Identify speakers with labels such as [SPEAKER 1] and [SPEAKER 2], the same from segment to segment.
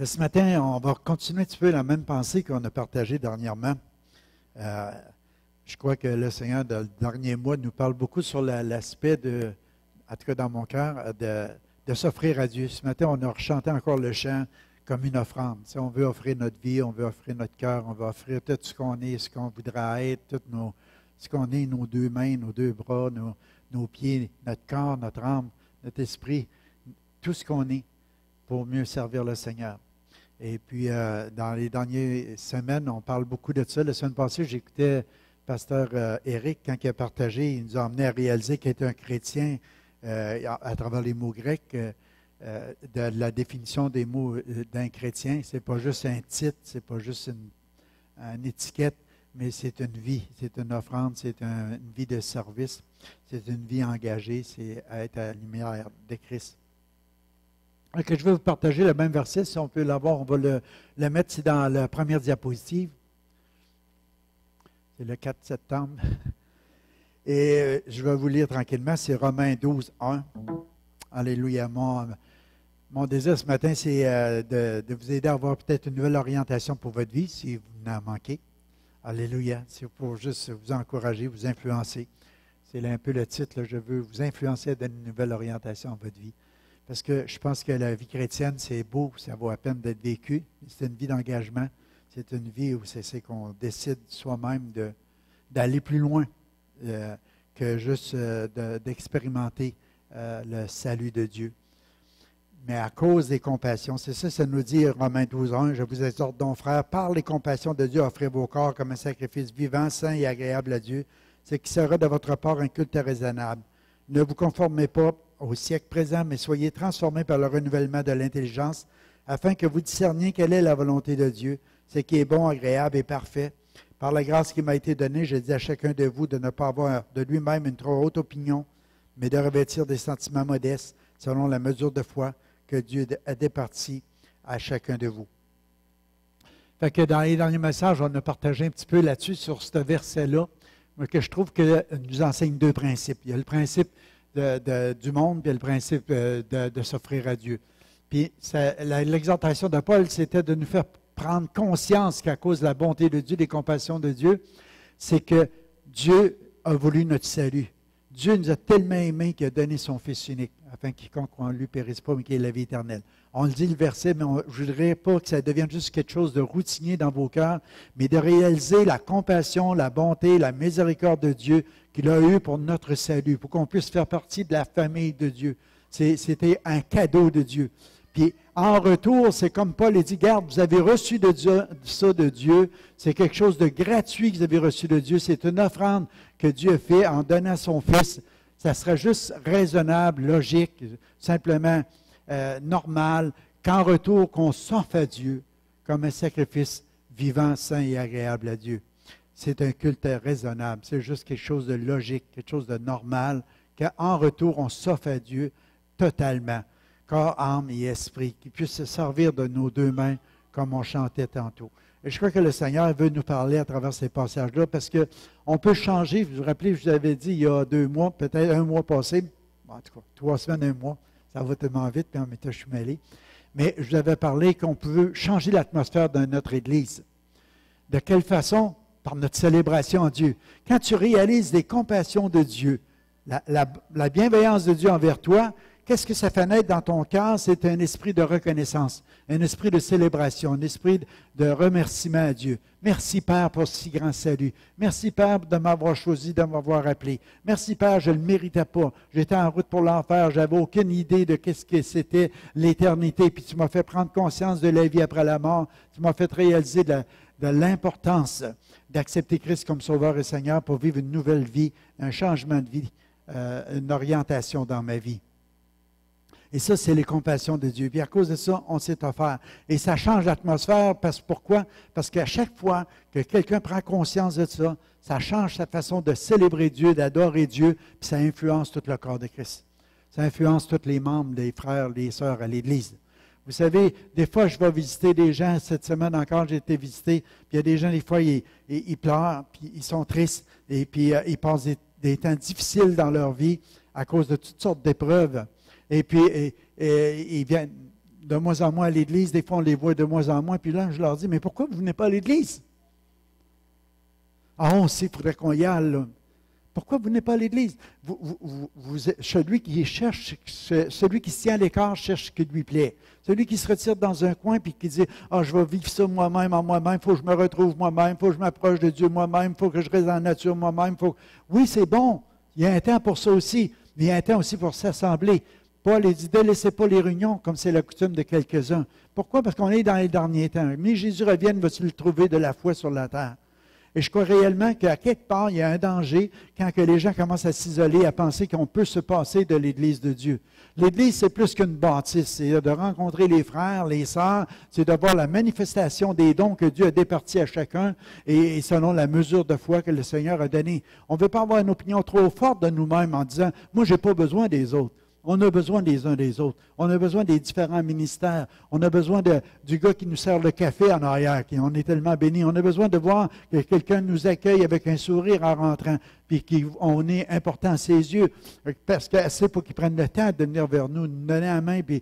[SPEAKER 1] Ce matin, on va continuer un petit peu la même pensée qu'on a partagée dernièrement. Je crois que le Seigneur, dans le dernier mois, nous parle beaucoup sur l'aspect de, en tout cas dans mon cœur, de s'offrir à Dieu. Ce matin, on a rechanté encore le chant comme une offrande. Si on veut offrir notre vie, on veut offrir notre cœur, on veut offrir tout ce qu'on est, ce qu'on voudra être, tout ce qu'on est, nos deux mains, nos deux bras, nos pieds, notre corps, notre âme, notre esprit, tout ce qu'on est pour mieux servir le Seigneur. Et puis, dans les dernières semaines, on parle beaucoup de ça. La semaine passée, j'écoutais Pasteur Éric, quand il a partagé, il nous a amené à réaliser qu'il était un chrétien à travers les mots grecs, de la définition des mots d'un chrétien. Ce n'est pas juste un titre, ce n'est pas juste une étiquette, mais c'est une vie, c'est une offrande, c'est une vie de service, c'est une vie engagée, c'est être à la lumière de Christ. Donc, je vais vous partager le même verset. Si on peut l'avoir, on va le mettre dans la première diapositive. C'est le 4 septembre. Et je vais vous lire tranquillement. C'est Romains 12, 1. Alléluia. Mon désir ce matin, c'est de vous aider à avoir peut-être une nouvelle orientation pour votre vie, si vous n'en manquez. Alléluia. C'est pour juste vous encourager, vous influencer. C'est un peu le titre. Là. Je veux vous influencer à donner une nouvelle orientation à votre vie. Parce que je pense que la vie chrétienne, c'est beau, ça vaut la peine d'être vécu. C'est une vie d'engagement. C'est une vie où c'est qu'on décide soi-même d'aller plus loin que juste d'expérimenter le salut de Dieu. Mais à cause des compassions, c'est ça, ça nous dit Romains 12, 1, je vous exhorte donc, frères, par les compassions de Dieu, offrez vos corps comme un sacrifice vivant, saint et agréable à Dieu, ce qui sera de votre part un culte raisonnable. Ne vous conformez pas au siècle présent, mais soyez transformés par le renouvellement de l'intelligence, afin que vous discerniez quelle est la volonté de Dieu, ce qui est bon, agréable et parfait. Par la grâce qui m'a été donnée, je dis à chacun de vous de ne pas avoir de lui-même une trop haute opinion, mais de revêtir des sentiments modestes, selon la mesure de foi que Dieu a départie à chacun de vous. Fait que dans les derniers messages, on a partagé un petit peu là-dessus, sur ce verset-là, que je trouve que nous enseigne deux principes. Il y a le principe du monde, puis le principe de s'offrir à Dieu. Puis l'exhortation de Paul, c'était de nous faire prendre conscience qu'à cause de la bonté de Dieu, des compassions de Dieu, c'est que Dieu a voulu notre salut. Dieu nous a tellement aimés qu'il a donné son Fils unique, afin que quiconque croit en lui ne périsse pas, mais qu'il ait la vie éternelle. On le dit le verset, mais je ne voudrais pas que ça devienne juste quelque chose de routinier dans vos cœurs, mais de réaliser la compassion, la bonté, la miséricorde de Dieu qu'il a eu pour notre salut, pour qu'on puisse faire partie de la famille de Dieu. C'était un cadeau de Dieu. Puis en retour, c'est comme Paul a dit, garde, vous avez reçu de Dieu, ça de Dieu, c'est quelque chose de gratuit que vous avez reçu de Dieu, c'est une offrande que Dieu a fait en donnant son Fils. Ça serait juste raisonnable, logique, simplement normal, qu'en retour, qu'on s'offre à Dieu comme un sacrifice vivant, saint et agréable à Dieu. C'est un culte raisonnable, c'est juste quelque chose de logique, quelque chose de normal, qu'en retour, on s'offre à Dieu totalement. Corps, âme et esprit, qui puisse se servir de nos deux mains comme on chantait tantôt. Et je crois que le Seigneur veut nous parler à travers ces passages-là parce qu'on peut changer. Vous vous rappelez, je vous avais dit il y a 2 mois, peut-être un mois passé, en tout cas 3 semaines, 1 mois, ça va tellement vite, puis en même temps, je suis mêlé. Mais je vous avais parlé qu'on peut changer l'atmosphère de notre Église. De quelle façon? Par notre célébration à Dieu. Quand tu réalises les compassions de Dieu, la bienveillance de Dieu envers toi, qu'est-ce que ça fait naître dans ton cœur? C'est un esprit de reconnaissance, un esprit de célébration, un esprit de remerciement à Dieu. Merci Père pour ce si grand salut. Merci Père de m'avoir choisi, de m'avoir appelé. Merci Père, je ne le méritais pas. J'étais en route pour l'enfer, je n'avais aucune idée de qu'est-ce que c'était l'éternité. Puis tu m'as fait prendre conscience de la vie après la mort. Tu m'as fait réaliser de l'importance d'accepter Christ comme Sauveur et Seigneur pour vivre une nouvelle vie, un changement de vie, une orientation dans ma vie. Et ça, c'est les compassions de Dieu. Puis à cause de ça, on s'est offert. Et ça change l'atmosphère. Pourquoi? Parce qu'à chaque fois que quelqu'un prend conscience de ça, ça change sa façon de célébrer Dieu, d'adorer Dieu, puis ça influence tout le corps de Christ. Ça influence tous les membres, les frères, les sœurs à l'Église. Vous savez, des fois, je vais visiter des gens. Cette semaine encore, j'ai été visiter. Puis il y a des gens, des fois, ils pleurent, puis ils sont tristes. Et puis, ils passent des temps difficiles dans leur vie à cause de toutes sortes d'épreuves. Et puis, ils viennent de moins en moins à l'Église. Des fois, on les voit de moins en moins. Puis là, je leur dis, mais pourquoi vous venez pas à l'Église? Ah, on sait, il faudrait qu'on y aille, là. Pourquoi vous n'êtes pas à l'Église? Celui qui cherche, celui qui se tient à l'écart cherche ce qui lui plaît. Celui qui se retire dans un coin et qui dit, ah, je vais vivre ça moi-même, en moi-même, il faut que je me retrouve moi-même, il faut que je m'approche de Dieu moi-même, il faut que je reste dans la nature moi-même. Oui, c'est bon. Il y a un temps pour ça aussi, mais il y a un temps aussi pour s'assembler. Paul dit, ne laissez pas les réunions comme c'est la coutume de quelques-uns. Pourquoi? Parce qu'on est dans les derniers temps. Mais Jésus revienne, va-t-il trouver de la foi sur la terre? Et je crois réellement qu'à quelque part, il y a un danger quand que les gens commencent à s'isoler, à penser qu'on peut se passer de l'Église de Dieu. L'Église, c'est plus qu'une bâtisse. C'est de rencontrer les frères, les sœurs, c'est de voir la manifestation des dons que Dieu a départis à chacun et selon la mesure de foi que le Seigneur a donnée. On ne veut pas avoir une opinion trop forte de nous-mêmes en disant « Moi, je n'ai pas besoin des autres ». On a besoin des uns des autres. On a besoin des différents ministères. On a besoin du gars qui nous sert le café en arrière, on est tellement bénis. On a besoin de voir que quelqu'un nous accueille avec un sourire en rentrant, puis qu'on est important à ses yeux, parce que c'est pour qu'il prenne le temps de venir vers nous, nous donner la main, puis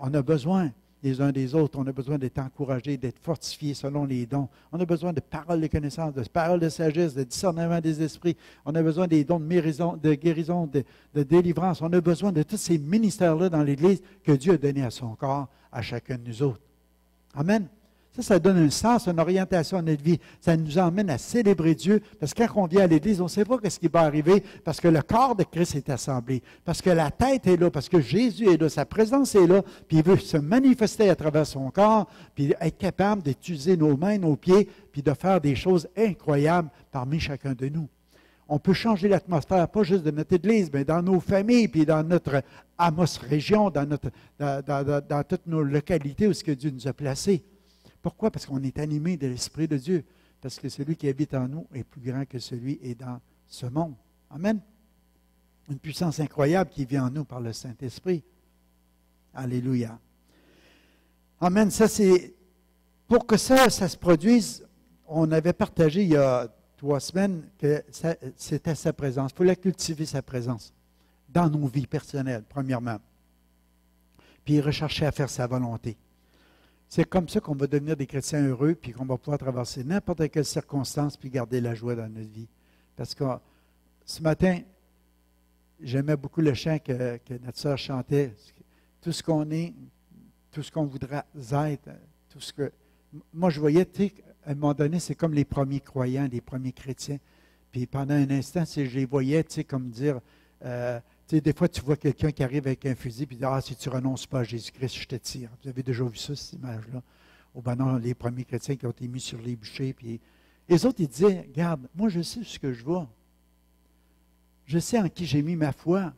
[SPEAKER 1] on a besoin les uns des autres. On a besoin d'être encouragés, d'être fortifiés selon les dons. On a besoin de paroles de connaissance, de paroles de sagesse, de discernement des esprits. On a besoin des dons de guérison, de délivrance. On a besoin de tous ces ministères-là dans l'Église que Dieu a donné à son corps, à chacun de nous autres. Amen. Ça donne un sens, une orientation à notre vie. Ça nous emmène à célébrer Dieu, parce que quand on vient à l'Église, on ne sait pas ce qui va arriver, parce que le corps de Christ est assemblé, parce que la tête est là, parce que Jésus est là, sa présence est là, puis il veut se manifester à travers son corps, puis être capable d'utiliser nos mains, nos pieds, puis de faire des choses incroyables parmi chacun de nous. On peut changer l'atmosphère, pas juste de notre Église, mais dans nos familles, puis dans notre Amos région, dans toutes nos localités où ce que Dieu nous a placés. Pourquoi? Parce qu'on est animé de l'Esprit de Dieu. Parce que celui qui habite en nous est plus grand que celui qui est dans ce monde. Amen. Une puissance incroyable qui vient en nous par le Saint-Esprit. Alléluia. Amen. Ça, c'est. Pour que ça se produise, on avait partagé il y a 3 semaines que c'était sa présence. Il faut la cultiver, sa présence, dans nos vies personnelles, premièrement. Puis rechercher à faire sa volonté. C'est comme ça qu'on va devenir des chrétiens heureux, puis qu'on va pouvoir traverser n'importe quelle circonstance, puis garder la joie dans notre vie. Parce que ce matin, j'aimais beaucoup le chant que notre sœur chantait. Tout ce qu'on est, tout ce qu'on voudra être, tout ce que... Moi, je voyais, tu sais, à un moment donné, c'est comme les premiers croyants, les premiers chrétiens. Puis pendant un instant, je les voyais, tu sais, comme dire... tu sais, des fois, tu vois quelqu'un qui arrive avec un fusil et dit « Ah, si tu ne renonces pas à Jésus-Christ, je te tire. » Vous avez déjà vu ça, cette image-là? Ou ben non, les premiers chrétiens qui ont été mis sur les bûchers. Puis les autres, ils disaient « Regarde, moi, je sais ce que je vois. Je sais en qui j'ai mis ma foi.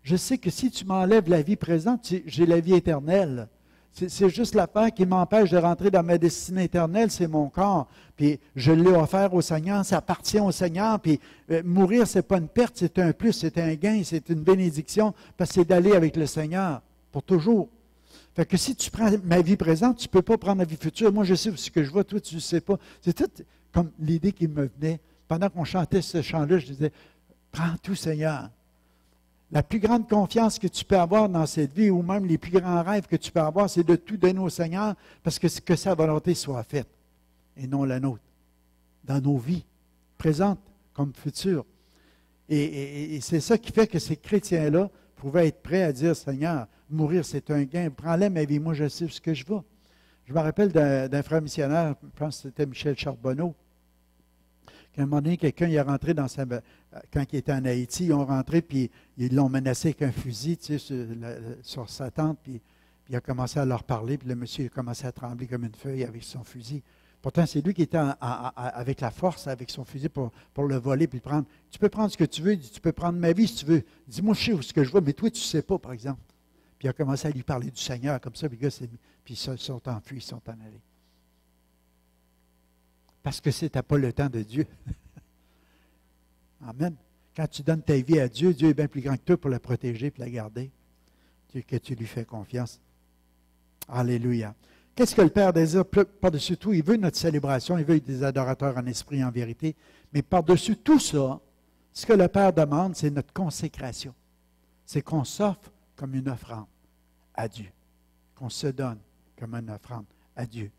[SPEAKER 1] Je sais que si tu m'enlèves la vie présente, j'ai la vie éternelle. C'est juste l'affaire qui m'empêche de rentrer dans ma destinée éternelle, c'est mon corps. Puis je l'ai offert au Seigneur, ça appartient au Seigneur. Puis mourir, ce n'est pas une perte, c'est un plus, c'est un gain, c'est une bénédiction, parce que c'est d'aller avec le Seigneur pour toujours. Fait que si tu prends ma vie présente, tu ne peux pas prendre la vie future. Moi, je sais ce que je vois, toi, tu ne sais pas. C'est tout comme l'idée qui me venait. Pendant qu'on chantait ce chant-là, je disais, prends tout, Seigneur. La plus grande confiance que tu peux avoir dans cette vie, ou même les plus grands rêves que tu peux avoir, c'est de tout donner au Seigneur, parce que sa volonté soit faite, et non la nôtre, dans nos vies, présentes comme futures. Et c'est ça qui fait que ces chrétiens-là pouvaient être prêts à dire, Seigneur, mourir c'est un gain, prends-la ma vie, moi je sais ce que je vais. Je me rappelle d'un frère missionnaire, je pense que c'était Michel Charbonneau, qu'à un moment donné, quelqu'un est rentré quand il était en Haïti, ils ont rentré, puis ils l'ont menacé avec un fusil, tu sais, sur sa tente, puis il a commencé à leur parler, puis le monsieur a commencé à trembler comme une feuille avec son fusil. Pourtant, c'est lui qui était avec la force, avec son fusil pour le voler, puis le prendre. Tu peux prendre ce que tu veux, tu peux prendre ma vie si tu veux. Dis-moi, je sais ce que je vois, mais toi, tu ne sais pas, par exemple. Puis il a commencé à lui parler du Seigneur, comme ça, puis le gars, puis ils sont enfuis, ils sont en allés. Parce que ce n'était pas le temps de Dieu. Amen. Quand tu donnes ta vie à Dieu, Dieu est bien plus grand que toi pour la protéger et la garder, que tu lui fais confiance. Alléluia. Qu'est-ce que le Père désire par-dessus tout? Il veut notre célébration, il veut des adorateurs en esprit et en vérité. Mais par-dessus tout ça, ce que le Père demande, c'est notre consécration. C'est qu'on s'offre comme une offrande à Dieu. qu'on se donne comme une offrande à Dieu.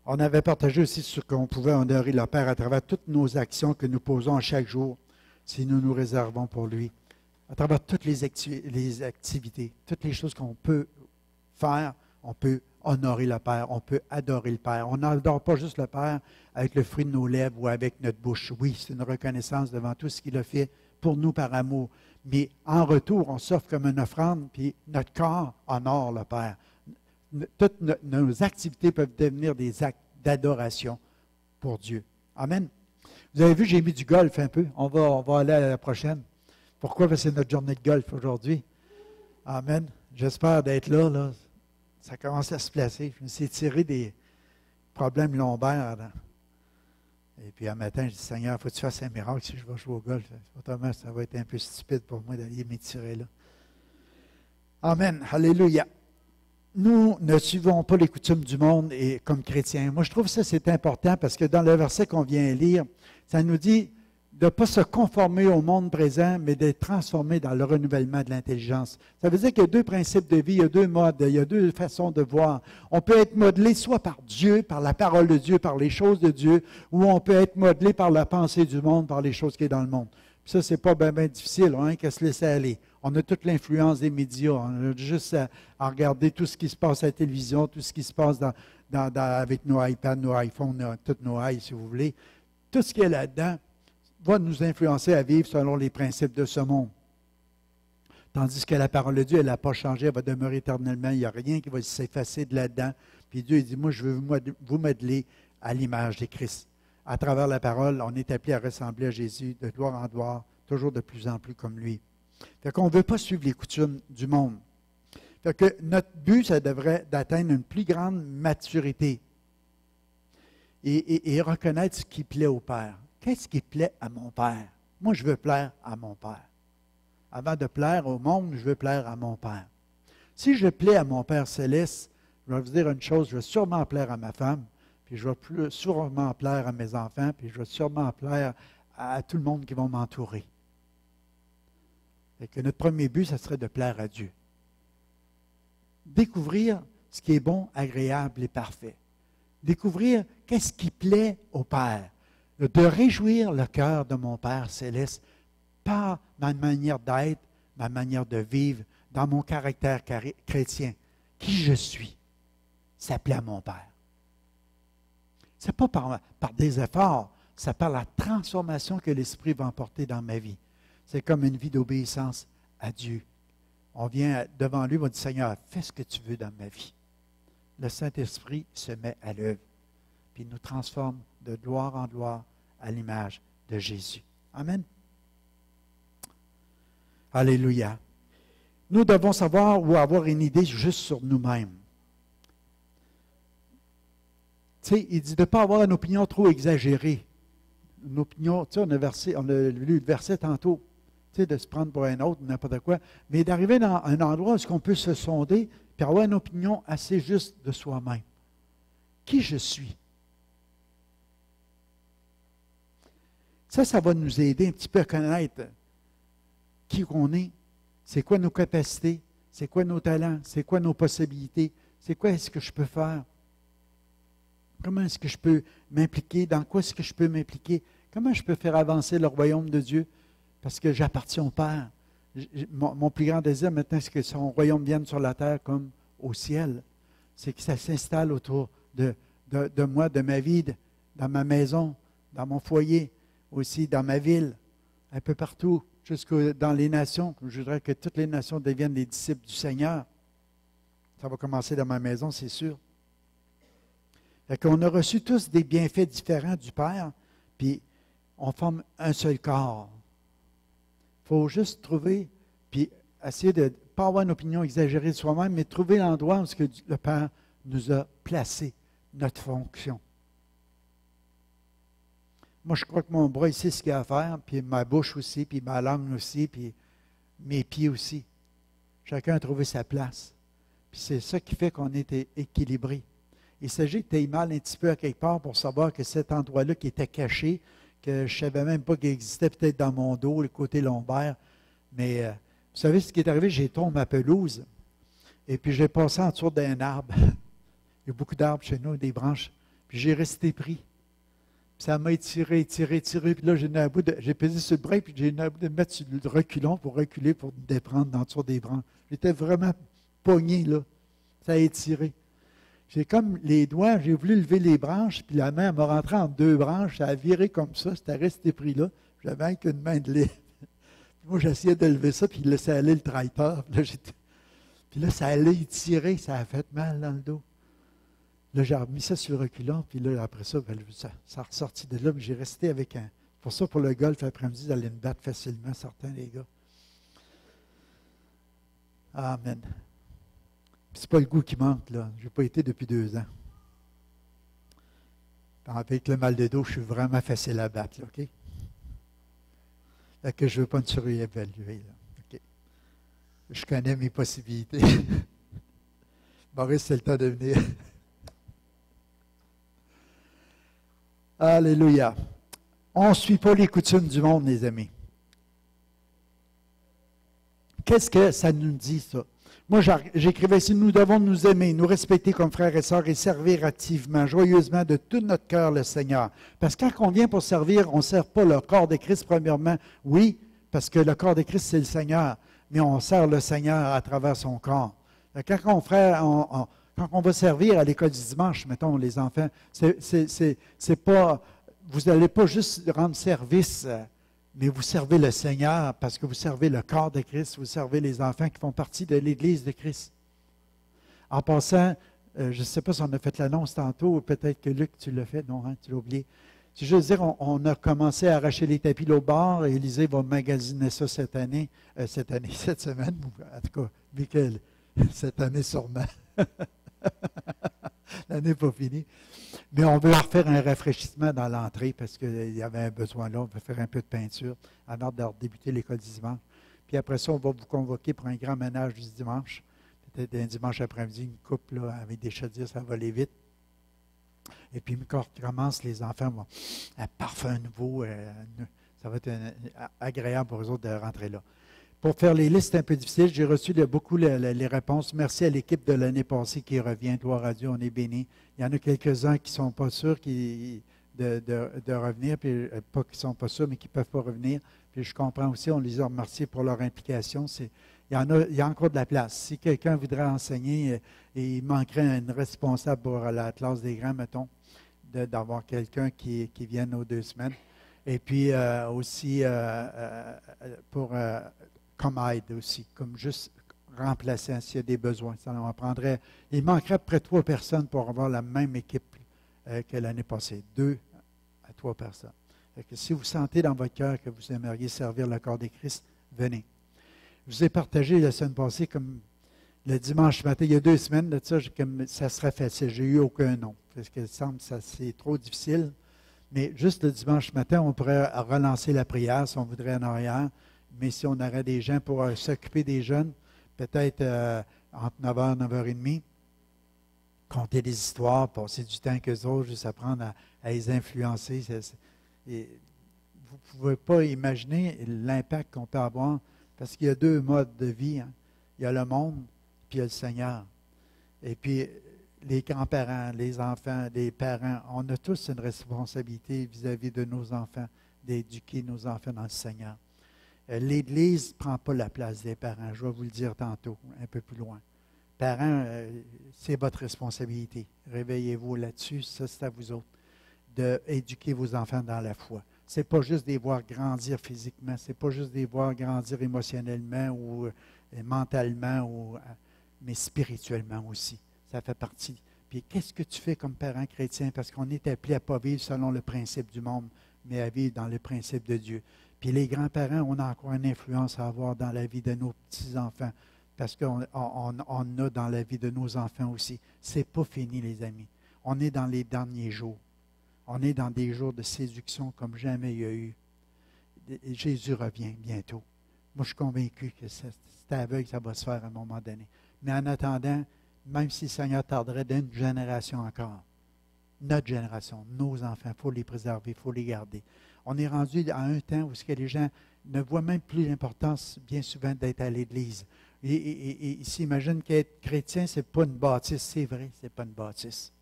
[SPEAKER 1] On avait partagé aussi sur qu'on pouvait honorer le Père à travers toutes nos actions que nous posons chaque jour, si nous nous réservons pour lui, à travers toutes les activités, toutes les choses qu'on peut faire, on peut honorer le Père, on peut adorer le Père. On n'adore pas juste le Père avec le fruit de nos lèvres ou avec notre bouche. Oui, c'est une reconnaissance devant tout ce qu'il a fait pour nous par amour. Mais en retour, on s'offre comme une offrande, puis notre corps honore le Père. Toutes nos activités peuvent devenir des actes d'adoration pour Dieu. Amen. Vous avez vu, j'ai mis du golf un peu. On va aller à la prochaine. Pourquoi? Parce que c'est notre journée de golf aujourd'hui. Amen. J'espère d'être là. Ça commence à se placer. Je me suis tiré des problèmes lombaires. Là. Et puis un matin, je dis, Seigneur, il faut que tu fasses un miracle si je vais jouer au golf. Autrement, ça va être un peu stupide pour moi d'aller m'étirer là. Amen. Alléluia. Nous ne suivons pas les coutumes du monde et, comme chrétiens. Moi, je trouve que ça, c'est important parce que dans le verset qu'on vient lire, ça nous dit de ne pas se conformer au monde présent, mais d'être transformé dans le renouvellement de l'intelligence. Ça veut dire qu'il y a deux principes de vie, il y a deux modes, il y a deux façons de voir. On peut être modelé soit par Dieu, par la parole de Dieu, par les choses de Dieu, ou on peut être modelé par la pensée du monde, par les choses qui sont dans le monde. Puis ça, c'est pas bien difficile, hein, qu'à se laisser aller. On a toute l'influence des médias. On a juste à regarder tout ce qui se passe à la télévision, tout ce qui se passe avec nos iPads, nos iPhones, toutes nos iPhones, si vous voulez. Tout ce qui est là-dedans va nous influencer à vivre selon les principes de ce monde. Tandis que la parole de Dieu, elle n'a pas changé, elle va demeurer éternellement. Il n'y a rien qui va s'effacer de là-dedans. Puis Dieu il dit, moi, je veux vous modeler à l'image de Christ. À travers la parole, on est appelé à ressembler à Jésus de gloire en gloire, toujours de plus en plus comme lui. Fait qu'on ne veut pas suivre les coutumes du monde. Fait que notre but, ça devrait d'atteindre une plus grande maturité et reconnaître ce qui plaît au Père. Qu'est-ce qui plaît à mon Père? Moi, je veux plaire à mon Père. Avant de plaire au monde, je veux plaire à mon Père. Si je plais à mon Père céleste, je vais vous dire une chose, je vais sûrement plaire à ma femme, puis je vais sûrement plaire à mes enfants, puis je vais sûrement plaire à tout le monde qui va m'entourer. Et que notre premier but, ce serait de plaire à Dieu. Découvrir ce qui est bon, agréable et parfait. Découvrir qu'est-ce qui plaît au Père. De réjouir le cœur de mon Père céleste par ma manière d'être, ma manière de vivre, dans mon caractère chrétien. Qui je suis, ça plaît à mon Père. Ce n'est pas par des efforts, c'est par la transformation que l'Esprit va emporter dans ma vie. C'est comme une vie d'obéissance à Dieu. On vient devant lui, on dit, Seigneur, fais ce que tu veux dans ma vie. Le Saint-Esprit se met à l'œuvre, puis il nous transforme de gloire en gloire à l'image de Jésus. Amen. Alléluia. Nous devons savoir ou avoir une idée juste sur nous-mêmes. Tu sais, il dit de ne pas avoir une opinion trop exagérée. Une opinion, tu sais, on a lu le verset tantôt. Tu sais, de se prendre pour un autre, n'importe quoi, mais d'arriver dans un endroit où on peut se sonder et avoir une opinion assez juste de soi-même. Qui je suis? Ça va nous aider un petit peu à connaître qui on est, c'est quoi nos capacités, c'est quoi nos talents, c'est quoi nos possibilités, c'est quoi est-ce que je peux faire, comment est-ce que je peux m'impliquer, dans quoi est-ce que je peux m'impliquer, comment je peux faire avancer le royaume de Dieu. Parce que j'appartiens au Père. Mon plus grand désir maintenant, c'est que son royaume vienne sur la terre comme au ciel. C'est que ça s'installe autour de moi, de ma vie, dans ma maison, dans mon foyer, aussi dans ma ville, un peu partout, jusque dans les nations. Je voudrais que toutes les nations deviennent des disciples du Seigneur. Ça va commencer dans ma maison, c'est sûr. Fait qu'on a reçu tous des bienfaits différents du Père, puis on forme un seul corps. Il faut juste trouver, puis essayer de ne pas avoir une opinion exagérée de soi-même, mais trouver l'endroit où le Père nous a placé, notre fonction. Moi, je crois que mon bras ici, ce qu'il a à faire, puis ma bouche aussi, puis ma langue aussi, puis mes pieds aussi. Chacun a trouvé sa place. Puis c'est ça qui fait qu'on est équilibré. Il s'agit que tu aies mal un petit peu à quelque part pour savoir que cet endroit-là qui était caché, que je ne savais même pas qu'il existait peut-être dans mon dos, le côté lombaire. Mais vous savez ce qui est arrivé? J'ai tombé ma pelouse. Et puis j'ai passé en dessous d'un arbre. Il y a beaucoup d'arbres chez nous, des branches. Puis j'ai resté pris. Puis ça m'a étiré. Puis là, j'ai pesé sur le bras, puis j'ai eu un bout de mettre sur le reculon pour reculer, pour me déprendre dans dessous des branches. J'étais vraiment pogné, là. Ça a étiré. J'ai comme les doigts, j'ai voulu lever les branches, puis la main m'a rentré en deux branches, ça a viré comme ça, c'était resté pris là. J'avais qu'une main de lait. Moi, j'essayais de lever ça, puis il laissait aller le tracteur. Puis là, ça allait étirer, ça a fait mal dans le dos. Là, j'ai remis ça sur le reculon, puis là, après ça, ça a ressorti de là, mais j'ai resté avec un. Pour ça, pour le golf, après-midi, vous allez me battre facilement, certains, les gars. Amen. Puis c'est pas le goût qui manque, là. Je n'ai pas été depuis 2 ans. Avec le mal de dos, je suis vraiment facile à battre, là, OK? Fait que je ne veux pas me surévaluer, là. OK? Je connais mes possibilités. Maurice, c'est le temps de venir. Alléluia. On ne suit pas les coutumes du monde, les amis. Qu'est-ce que ça nous dit, ça? Moi, j'écrivais ici, nous devons nous aimer, nous respecter comme frères et sœurs et servir activement, joyeusement, de tout notre cœur le Seigneur. Parce que quand on vient pour servir, on ne sert pas le corps de Christ, premièrement. Oui, parce que le corps de Christ, c'est le Seigneur, mais on sert le Seigneur à travers son corps. Quand on va servir à l'école du dimanche, mettons, les enfants, c'est pas, vous n'allez pas juste rendre service, mais vous servez le Seigneur parce que vous servez le corps de Christ, vous servez les enfants qui font partie de l'Église de Christ. En passant, je ne sais pas si on a fait l'annonce tantôt, ou peut-être que Luc, tu l'as fait, non, hein, tu l'as oublié. C'est juste dire, on a commencé à arracher les tapis l'autre bord, et Élisée va magasiner ça cette semaine, en tout cas, Michael, cette année sûrement. L'année n'est pas finie. Mais on veut refaire un rafraîchissement dans l'entrée parce qu'il y avait un besoin là. On veut faire un peu de peinture en ordre de débuter l'école du dimanche. Puis après ça, on va vous convoquer pour un grand ménage du dimanche. Peut-être un dimanche après-midi, une coupe là, avec des chaudières, ça va aller vite. Et puis, quand on commence, les enfants vont un parfum nouveau. Ça va être agréable pour eux autres de rentrer là. Pour faire les listes un peu difficiles, j'ai reçu beaucoup les réponses. Merci à l'équipe de l'année passée qui revient. Gloire à Dieu, on est bénis. Il y en a quelques-uns qui ne sont pas sûrs de revenir, puis pas qui ne sont pas sûrs, mais qui ne peuvent pas revenir. Puis je comprends aussi, on les a remerciés pour leur implication. Il y a encore de la place. Si quelqu'un voudrait enseigner, et il manquerait une responsable pour la classe des grands, mettons, d'avoir quelqu'un qui vienne aux 2 semaines. Et puis aussi pour comme aide aussi, comme juste remplaçant s'il y a des besoins. Ça en prendrait, il manquerait à peu près 3 personnes pour avoir la même équipe que l'année passée. 2 à 3 personnes. Fait que si vous sentez dans votre cœur que vous aimeriez servir le corps de Christ, venez. Je vous ai partagé la semaine passée comme le dimanche matin, il y a 2 semaines de ça, comme ça serait facile. J'ai eu aucun nom. Parce qu'il semble que c'est trop difficile. Mais juste le dimanche matin, on pourrait relancer la prière si on voudrait en arrière. Mais si on aurait des gens pour s'occuper des jeunes, peut-être entre 9h et 9h30, conter des histoires, passer du temps qu'eux autres, juste apprendre à les influencer. Vous ne pouvez pas imaginer l'impact qu'on peut avoir, parce qu'il y a 2 modes de vie. Hein. Il y a le monde, puis il y a le Seigneur. Et puis, les grands-parents, les enfants, les parents, on a tous une responsabilité vis-à-vis de nos enfants, d'éduquer nos enfants dans le Seigneur. L'Église ne prend pas la place des parents, je vais vous le dire tantôt, un peu plus loin. Parents, c'est votre responsabilité. Réveillez-vous là-dessus, ça c'est à vous autres, d'éduquer vos enfants dans la foi. Ce n'est pas juste de les voir grandir physiquement, ce n'est pas juste de les voir grandir émotionnellement ou mentalement, mais spirituellement aussi. Ça fait partie. Puis qu'est-ce que tu fais comme parent chrétien? Parce qu'on est appelé à ne pas vivre selon le principe du monde, mais à vivre dans le principe de Dieu. Puis les grands-parents, on a encore une influence à avoir dans la vie de nos petits-enfants, parce qu'on a dans la vie de nos enfants aussi. Ce n'est pas fini, les amis. On est dans les derniers jours. On est dans des jours de séduction comme jamais il y a eu. Jésus revient bientôt. Moi, je suis convaincu que c'est aveugle, ça va se faire à un moment donné. Mais en attendant, même si le Seigneur tarderait d'une génération encore, notre génération, nos enfants, il faut les préserver, il faut les garder. On est rendu à un temps où les gens ne voient même plus l'importance, bien souvent, d'être à l'Église. ils s'imaginent qu'être chrétien, ce n'est pas une bâtisse. C'est vrai, ce n'est pas une bâtisse.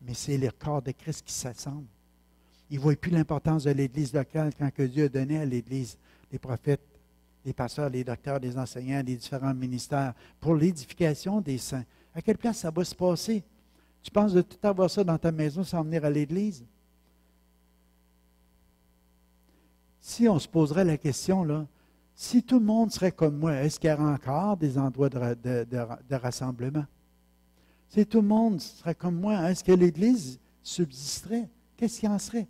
[SPEAKER 1] Mais c'est le corps de Christ qui s'assemble. Ils ne voient plus l'importance de l'Église locale quand que Dieu a donné à l'Église les prophètes, les pasteurs, les docteurs, les enseignants, les différents ministères pour l'édification des saints. À quelle place ça va se passer? Tu penses de tout avoir ça dans ta maison sans venir à l'Église? Si on se poserait la question, là, si tout le monde serait comme moi, est-ce qu'il y aurait encore des endroits de rassemblement? Si tout le monde serait comme moi, est-ce que l'Église subsisterait? Qu'est-ce qu'il en serait?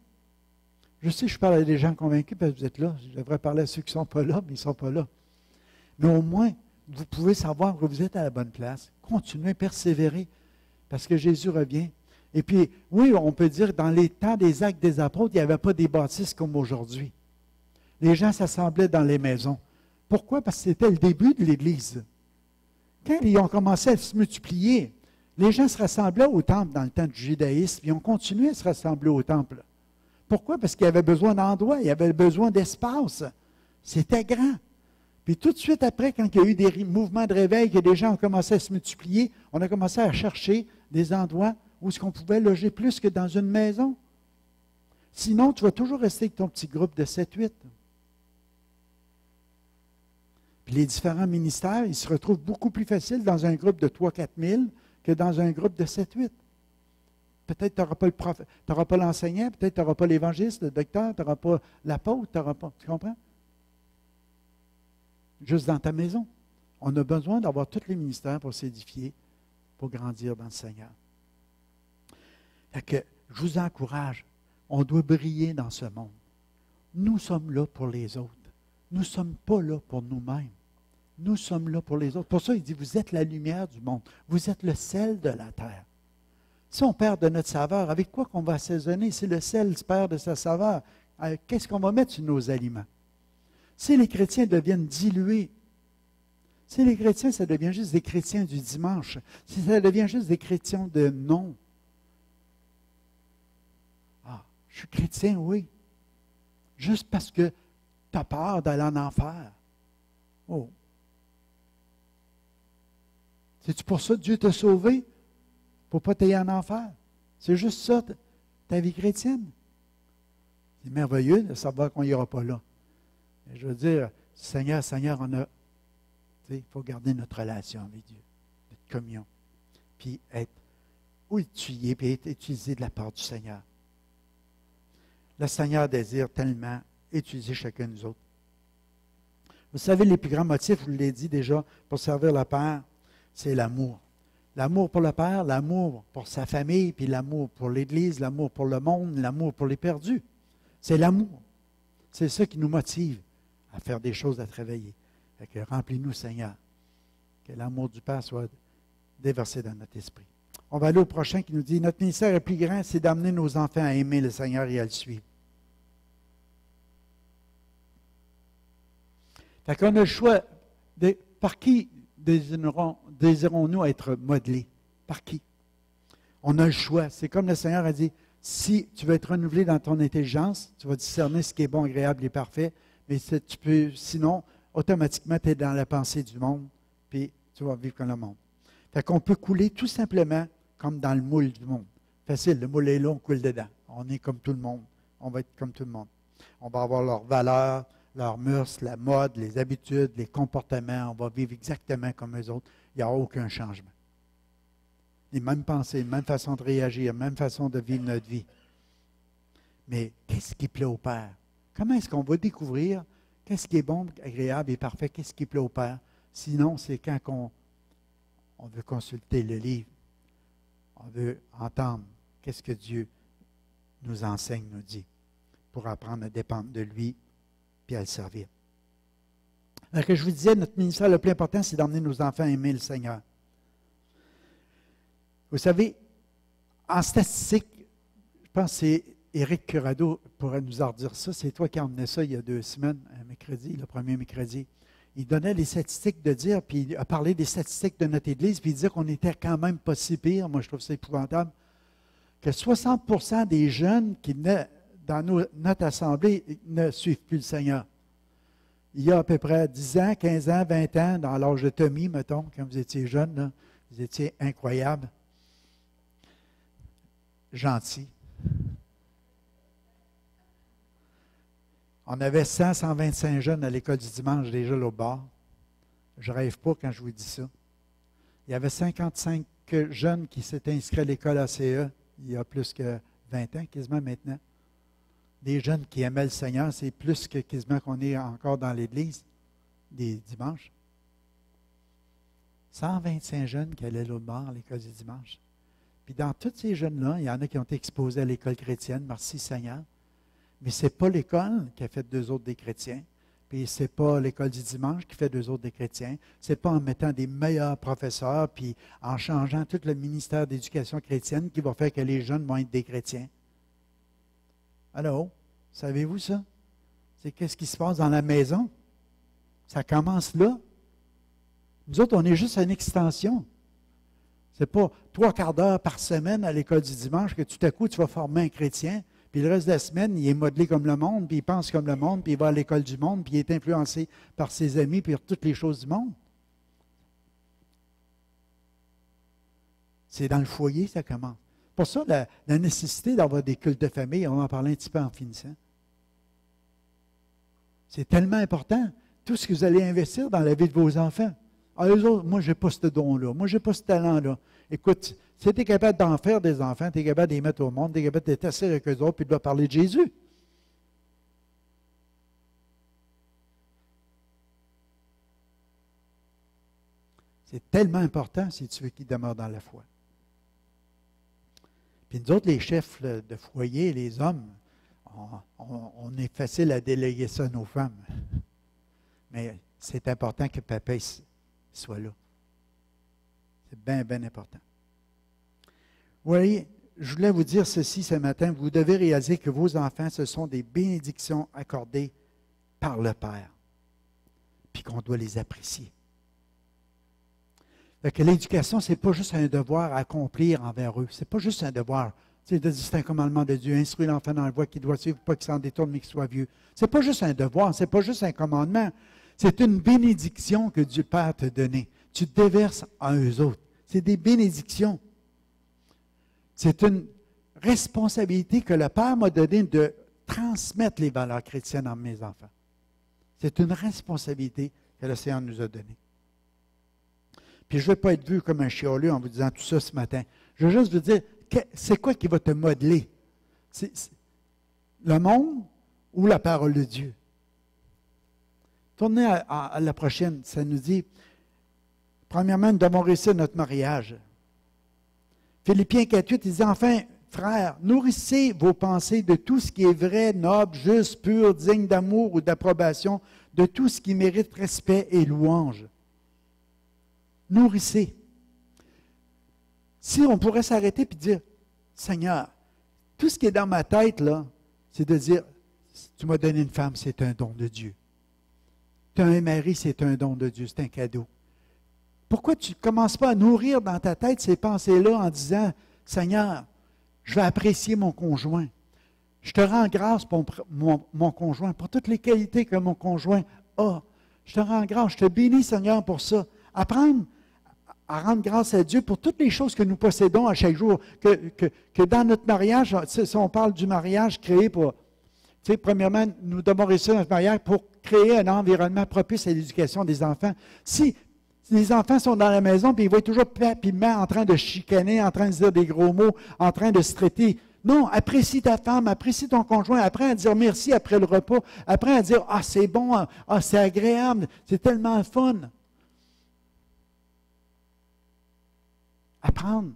[SPEAKER 1] Je sais, je parle à des gens convaincus parce que vous êtes là. Je devrais parler à ceux qui ne sont pas là, mais ils ne sont pas là. Mais au moins, vous pouvez savoir que vous êtes à la bonne place. Continuez, persévérer, parce que Jésus revient. Et puis, oui, on peut dire, dans les temps des actes des apôtres, il n'y avait pas des bâtisses comme aujourd'hui. Les gens s'assemblaient dans les maisons. Pourquoi? Parce que c'était le début de l'Église. Quand ils ont commencé à se multiplier, les gens se rassemblaient au temple dans le temps du judaïsme, ils ont continué à se rassembler au temple. Pourquoi? Parce qu'il y avait besoin d'endroits, il y avait besoin d'espace. C'était grand. Puis tout de suite après, quand il y a eu des mouvements de réveil, que les gens ont commencé à se multiplier, on a commencé à chercher des endroits où est-ce qu'on pouvait loger plus que dans une maison. Sinon, tu vas toujours rester avec ton petit groupe de 7-8. Puis les différents ministères, ils se retrouvent beaucoup plus faciles dans un groupe de 3-4 000 que dans un groupe de 7-8. Peut-être tu n'auras pas l'enseignant, peut-être tu n'auras pas l'évangéliste, le docteur, tu n'auras pas l'apôtre, tu n'auras pas. Tu comprends? Juste dans ta maison. On a besoin d'avoir tous les ministères pour s'édifier, pour grandir dans le Seigneur. Fait que je vous encourage, on doit briller dans ce monde. Nous sommes là pour les autres. Nous ne sommes pas là pour nous-mêmes. Nous sommes là pour les autres. Pour ça, il dit, vous êtes la lumière du monde. Vous êtes le sel de la terre. Si on perd de notre saveur, avec quoi qu'on va assaisonner? Si le sel perd de sa saveur, qu'est-ce qu'on va mettre sur nos aliments? Si les chrétiens deviennent dilués, si les chrétiens, ça devient juste des chrétiens du dimanche, si ça devient juste des chrétiens de non. Ah, je suis chrétien, oui. Juste parce que tu as peur d'aller en enfer. Oh. C'est-tu pour ça que Dieu t'a sauvé? Pour ne pas t'aller en enfer. C'est juste ça, ta vie chrétienne. C'est merveilleux de savoir qu'on n'ira pas là. Mais je veux dire, Seigneur, il faut garder notre relation avec Dieu, notre communion, puis être outillé, puis être utilisé de la part du Seigneur. Le Seigneur désire tellement utiliser chacun de nous autres. Vous savez, les plus grands motifs, je vous l'ai dit déjà, pour servir le Père, c'est l'amour. L'amour pour le Père, l'amour pour sa famille, puis l'amour pour l'Église, l'amour pour le monde, l'amour pour les perdus. C'est l'amour. C'est ça qui nous motive à faire des choses, à travailler. Fait que remplis-nous, Seigneur. Que l'amour du Père soit déversé dans notre esprit. On va aller au prochain qui nous dit, notre ministère est plus grand, c'est d'amener nos enfants à aimer le Seigneur et à le suivre. Fait qu'on a le choix de par qui désirons-nous être modelés? Par qui? On a le choix. C'est comme le Seigneur a dit, si tu veux être renouvelé dans ton intelligence, tu vas discerner ce qui est bon, agréable et parfait, mais sinon, automatiquement, tu es dans la pensée du monde, puis tu vas vivre comme le monde. Fait qu'on peut couler tout simplement comme dans le moule du monde. Facile, le moule est long, on coule dedans. On est comme tout le monde. On va être comme tout le monde. On va avoir leurs valeurs, leurs mœurs, la mode, les habitudes, les comportements. On va vivre exactement comme eux autres. Il n'y a aucun changement. Les mêmes pensées, les mêmes façons de réagir, la même façon de vivre notre vie. Mais qu'est-ce qui plaît au Père? Comment est-ce qu'on va découvrir qu'est-ce qui est bon, agréable et parfait? Qu'est-ce qui plaît au Père? Sinon, c'est quand on veut consulter le livre. On veut entendre qu'est-ce que Dieu nous enseigne, nous dit, pour apprendre à dépendre de lui et à le servir. Alors que je vous disais, notre ministère le plus important, c'est d'emmener nos enfants à aimer le Seigneur. Vous savez, en statistique, je pense que c'est Éric Curado pourrait nous en dire ça. C'est toi qui as emmené ça il y a 2 semaines, un mercredi, le premier mercredi. Il donnait les statistiques de dire, puis il a parlé des statistiques de notre Église, puis il disait qu'on était quand même pas si pire. Moi, je trouve ça épouvantable. Que 60% des jeunes qui venaient dans notre assemblée ne suivent plus le Seigneur. il y a à peu près 10 ans, 15 ans, 20 ans, dans l'âge de Tommy, mettons, quand vous étiez jeune, là, vous étiez incroyable, gentil. On avait 100, 125 jeunes à l'école du dimanche déjà là au bar. Je ne rêve pas quand je vous dis ça. Il y avait 55 jeunes qui s'étaient inscrits à l'école ACE il y a plus que 20 ans, quasiment maintenant. Des jeunes qui aimaient le Seigneur, c'est plus que quasiment qu'on est encore dans l'Église des dimanches. 125 jeunes qui allaient l'autre bord à l'école du dimanche. Puis dans tous ces jeunes-là, il y en a qui ont été exposés à l'école chrétienne, merci Seigneur. Mais ce n'est pas l'école qui a fait d'eux autres des chrétiens. Puis ce n'est pas l'école du dimanche qui fait d'eux autres des chrétiens. Ce n'est pas en mettant des meilleurs professeurs, puis en changeant tout le ministère d'éducation chrétienne qui va faire que les jeunes vont être des chrétiens. Alors, savez-vous ça? C'est qu'est-ce qui se passe dans la maison? Ça commence là. Nous autres, on est juste une extension. Ce n'est pas 3/4 d'heure par semaine à l'école du dimanche que tout à coup, tu vas former un chrétien, puis le reste de la semaine, il est modelé comme le monde, puis il pense comme le monde, puis il va à l'école du monde, puis il est influencé par ses amis, puis par toutes les choses du monde. C'est dans le foyer que ça commence. Pour ça, la nécessité d'avoir des cultes de famille, on va en parler un petit peu en finissant. C'est tellement important. Tout ce que vous allez investir dans la vie de vos enfants. Ah, eux autres, moi, je n'ai pas ce don-là. Moi, je n'ai pas ce talent-là. Écoute, si tu es capable d'en faire des enfants, tu es capable de les mettre au monde, tu es capable d'être assis avec eux autres, puis de leur parler de Jésus. C'est tellement important si tu veux qu'ils demeurent dans la foi. Puis nous autres, les chefs de foyer, les hommes, on est facile à déléguer ça à nos femmes. Mais c'est important que papa soit là. C'est bien, bien important. Vous voyez, je voulais vous dire ceci ce matin. Vous devez réaliser que vos enfants, ce sont des bénédictions accordées par le Père. Puis qu'on doit les apprécier. Fait que l'éducation, ce n'est pas juste un devoir à accomplir envers eux. Ce n'est pas juste un devoir. C'est un commandement de Dieu. Instruire l'enfant dans la voie qu'il doit suivre, pas qu'il s'en détourne, mais qu'il soit vieux. Ce n'est pas juste un devoir, ce n'est pas juste un commandement. C'est une bénédiction que Dieu Père t'a donnée. Tu te déverses en eux autres. C'est des bénédictions. C'est une responsabilité que le Père m'a donnée de transmettre les valeurs chrétiennes à mes enfants. C'est une responsabilité que le Seigneur nous a donnée. Puis je ne vais pas être vu comme un chialeux en vous disant tout ça ce matin. Je veux juste vous dire, c'est quoi qui va te modeler? C'est le monde ou la parole de Dieu? Tournez à la prochaine. Ça nous dit, premièrement, nous devons réussir notre mariage. Philippiens 4:8, il dit, enfin, frères, nourrissez vos pensées de tout ce qui est vrai, noble, juste, pur, digne d'amour ou d'approbation, de tout ce qui mérite respect et louange. Nourrissez. Si on pourrait s'arrêter et dire, Seigneur, tout ce qui est dans ma tête, là, c'est de dire, tu m'as donné une femme, c'est un don de Dieu. Tu as un mari, c'est un don de Dieu, c'est un cadeau. Pourquoi tu ne commences pas à nourrir dans ta tête ces pensées-là en disant, Seigneur, je vais apprécier mon conjoint. Je te rends grâce pour mon conjoint, pour toutes les qualités que mon conjoint a. Je te rends grâce, je te bénis, Seigneur, pour ça. Apprendre à rendre grâce à Dieu pour toutes les choses que nous possédons à chaque jour. Que dans notre mariage, si on parle du mariage créé pour... Tu sais, premièrement, nous devons réussir notre mariage pour créer un environnement propice à l'éducation des enfants. Si les enfants sont dans la maison, puis ils vont être toujours papillement en train de chicaner, en train de dire des gros mots, en train de se traiter. Non, apprécie ta femme, apprécie ton conjoint, apprends à dire merci après le repas, apprends à dire « Ah, c'est bon, ah, c'est agréable, c'est tellement fun ». Apprendre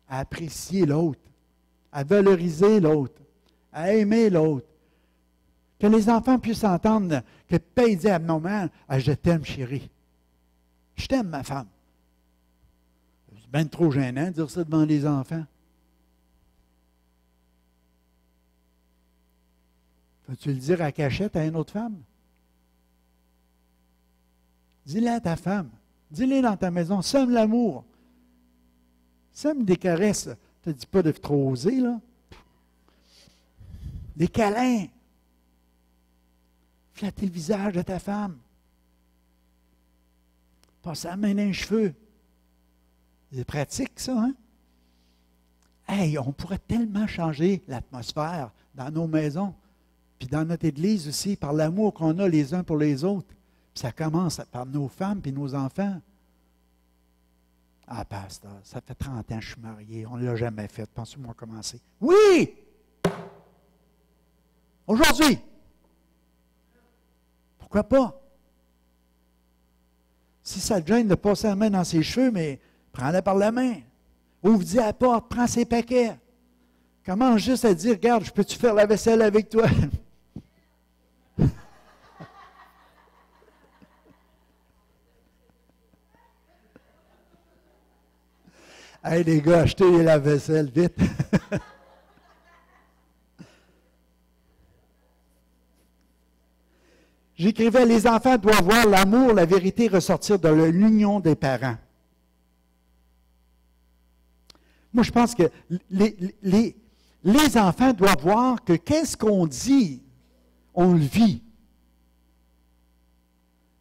[SPEAKER 1] à apprécier l'autre, à valoriser l'autre, à aimer l'autre. Que les enfants puissent entendre que papa dit à maman, ah, je t'aime chérie. Je t'aime ma femme. C'est bien trop gênant de dire ça devant les enfants. Peux-tu le dire à cachette à une autre femme? Dis-le à ta femme. Dis-le dans ta maison. Sème l'amour. Sème des caresses. Je ne te dis pas de trop oser, là. Des câlins. flatter le visage de ta femme. Passer la main dans les cheveux. C'est pratique, ça, hein? Hey, on pourrait tellement changer l'atmosphère dans nos maisons, puis dans notre Église aussi, par l'amour qu'on a les uns pour les autres. Puis ça commence par nos femmes et nos enfants. Ah, pasteur, ça fait 30 ans que je suis marié, on ne l'a jamais fait. Pensez-moi commencer. Oui! Aujourd'hui! Pourquoi pas? Si ça te gêne de passer la main dans ses cheveux, mais prends-la par la main. Ouvre-y la porte, prends ses paquets. Commence juste à dire, regarde, je peux-tu faire la vaisselle avec toi? Hey les gars, achetez la vaisselle, vite. J'écrivais, les enfants doivent voir l'amour, la vérité ressortir de l'union des parents. Moi, je pense que les enfants doivent voir que qu'est-ce qu'on dit, on le vit.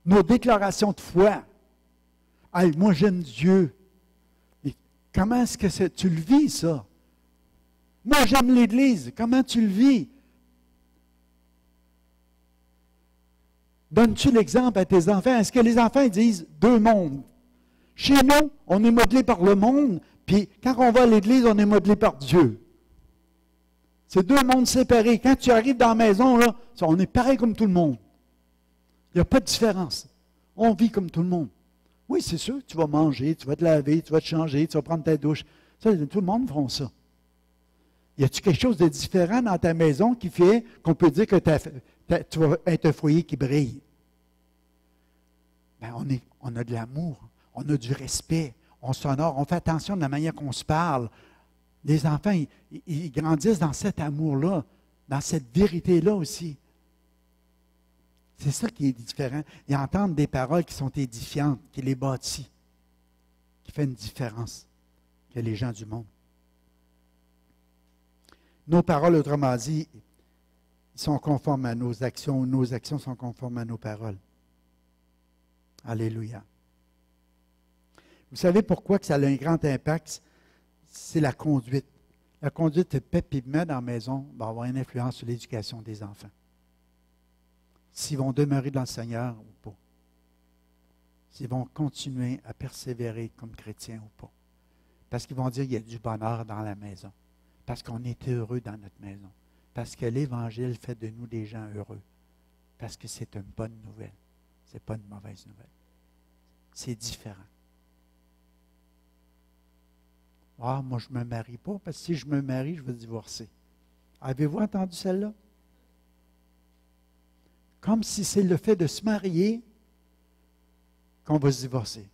[SPEAKER 1] Nos déclarations de foi. Hey, moi, j'aime Dieu. Et comment est-ce que tu le vis, ça? Moi, j'aime l'Église. Comment tu le vis? Donnes-tu l'exemple à tes enfants? Est-ce que les enfants disent deux mondes? Chez nous, on est modelé par le monde, puis quand on va à l'Église, on est modelé par Dieu. C'est deux mondes séparés. Quand tu arrives dans la maison, là, on est pareil comme tout le monde. Il n'y a pas de différence. On vit comme tout le monde. Oui, c'est sûr, tu vas manger, tu vas te laver, tu vas te changer, tu vas prendre ta douche. Ça, tout le monde fera ça. Y a-t-il quelque chose de différent dans ta maison qui fait qu'on peut dire que tu vas être un foyer qui brille? Bien, on a de l'amour, on a du respect, on s'honore, on fait attention de la manière qu'on se parle. Les enfants, ils grandissent dans cet amour-là, dans cette vérité-là aussi. C'est ça qui est différent. Ils entendent des paroles qui sont édifiantes, qui les bâtissent, qui fait une différence que les gens du monde. Nos paroles, autrement dit, sont conformes à nos actions sont conformes à nos paroles. Alléluia. Vous savez pourquoi que ça a un grand impact? C'est la conduite. La conduite de paix et dans la maison va avoir une influence sur l'éducation des enfants. S'ils vont demeurer dans le Seigneur ou pas. S'ils vont continuer à persévérer comme chrétiens ou pas. Parce qu'ils vont dire qu'il y a du bonheur dans la maison. Parce qu'on est heureux dans notre maison. Parce que l'Évangile fait de nous des gens heureux. Parce que c'est une bonne nouvelle. Ce n'est pas une mauvaise nouvelle. C'est différent. Ah, moi, je ne me marie pas, parce que si je me marie, je vais divorcer. Avez-vous entendu celle-là? Comme si c'est le fait de se marier qu'on va se divorcer.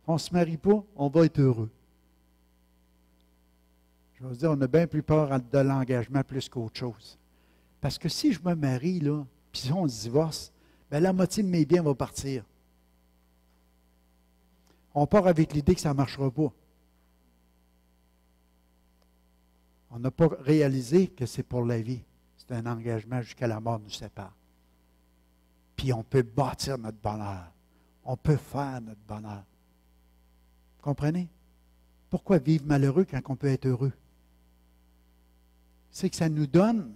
[SPEAKER 1] On ne se marie pas, on va être heureux. Je vais vous dire, on a bien plus peur de l'engagement plus qu'autre chose. Parce que si je me marie, là, puis si on se divorce, bien, la moitié de mes biens va partir. On part avec l'idée que ça ne marchera pas. On n'a pas réalisé que c'est pour la vie. C'est un engagement jusqu'à la mort nous sépare. Puis on peut bâtir notre bonheur. On peut faire notre bonheur. Vous comprenez? Pourquoi vivre malheureux quand on peut être heureux? C'est que ça nous donne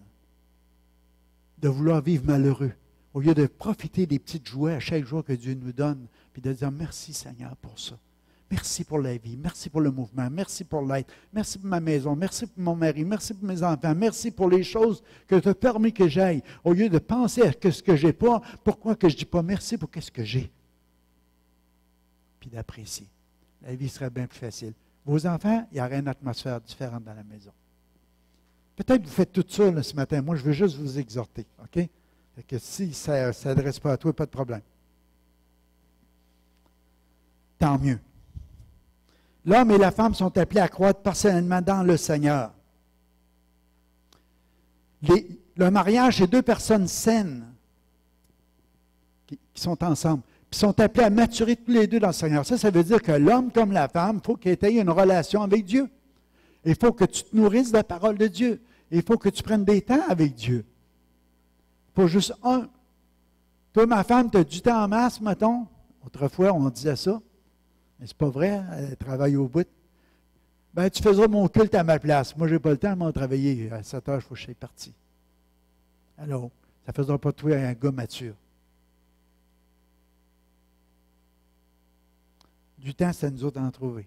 [SPEAKER 1] de vouloir vivre malheureux, au lieu de profiter des petites joies à chaque jour que Dieu nous donne, puis de dire merci Seigneur pour ça. Merci pour la vie, merci pour le mouvement, merci pour l'être, merci pour ma maison, merci pour mon mari, merci pour mes enfants, merci pour les choses que tu as permis que j'aille. Au lieu de penser à ce que je n'ai pas, pourquoi que je ne dis pas merci pour ce que j'ai? Puis d'apprécier. La vie serait bien plus facile. Vos enfants, il y aurait une atmosphère différente dans la maison. Peut-être que vous faites tout ça là, ce matin. Moi, je veux juste vous exhorter. OK? Fait que si ça ne s'adresse pas à toi, pas de problème. Tant mieux. L'homme et la femme sont appelés à croître personnellement dans le Seigneur. Le mariage, c'est deux personnes saines qui sont ensemble. Puis sont appelés à maturer tous les deux dans le Seigneur. Ça veut dire que l'homme comme la femme, il faut qu'il ait une relation avec Dieu. Il faut que tu te nourrisses de la parole de Dieu. Il faut que tu prennes des temps avec Dieu. Pas juste un. Toi, ma femme, tu as du temps en masse, mettons. Autrefois, on disait ça. Mais c'est pas vrai, elle travaille au bout. Ben, tu faisras mon culte à ma place. Moi, je n'ai pas le temps, moi, de travailler. À 7 heures, il faut que je sois parti. Alors, ça ne faisera pas de toi un gars mature. Du temps, c'est à nous autres d'en trouver.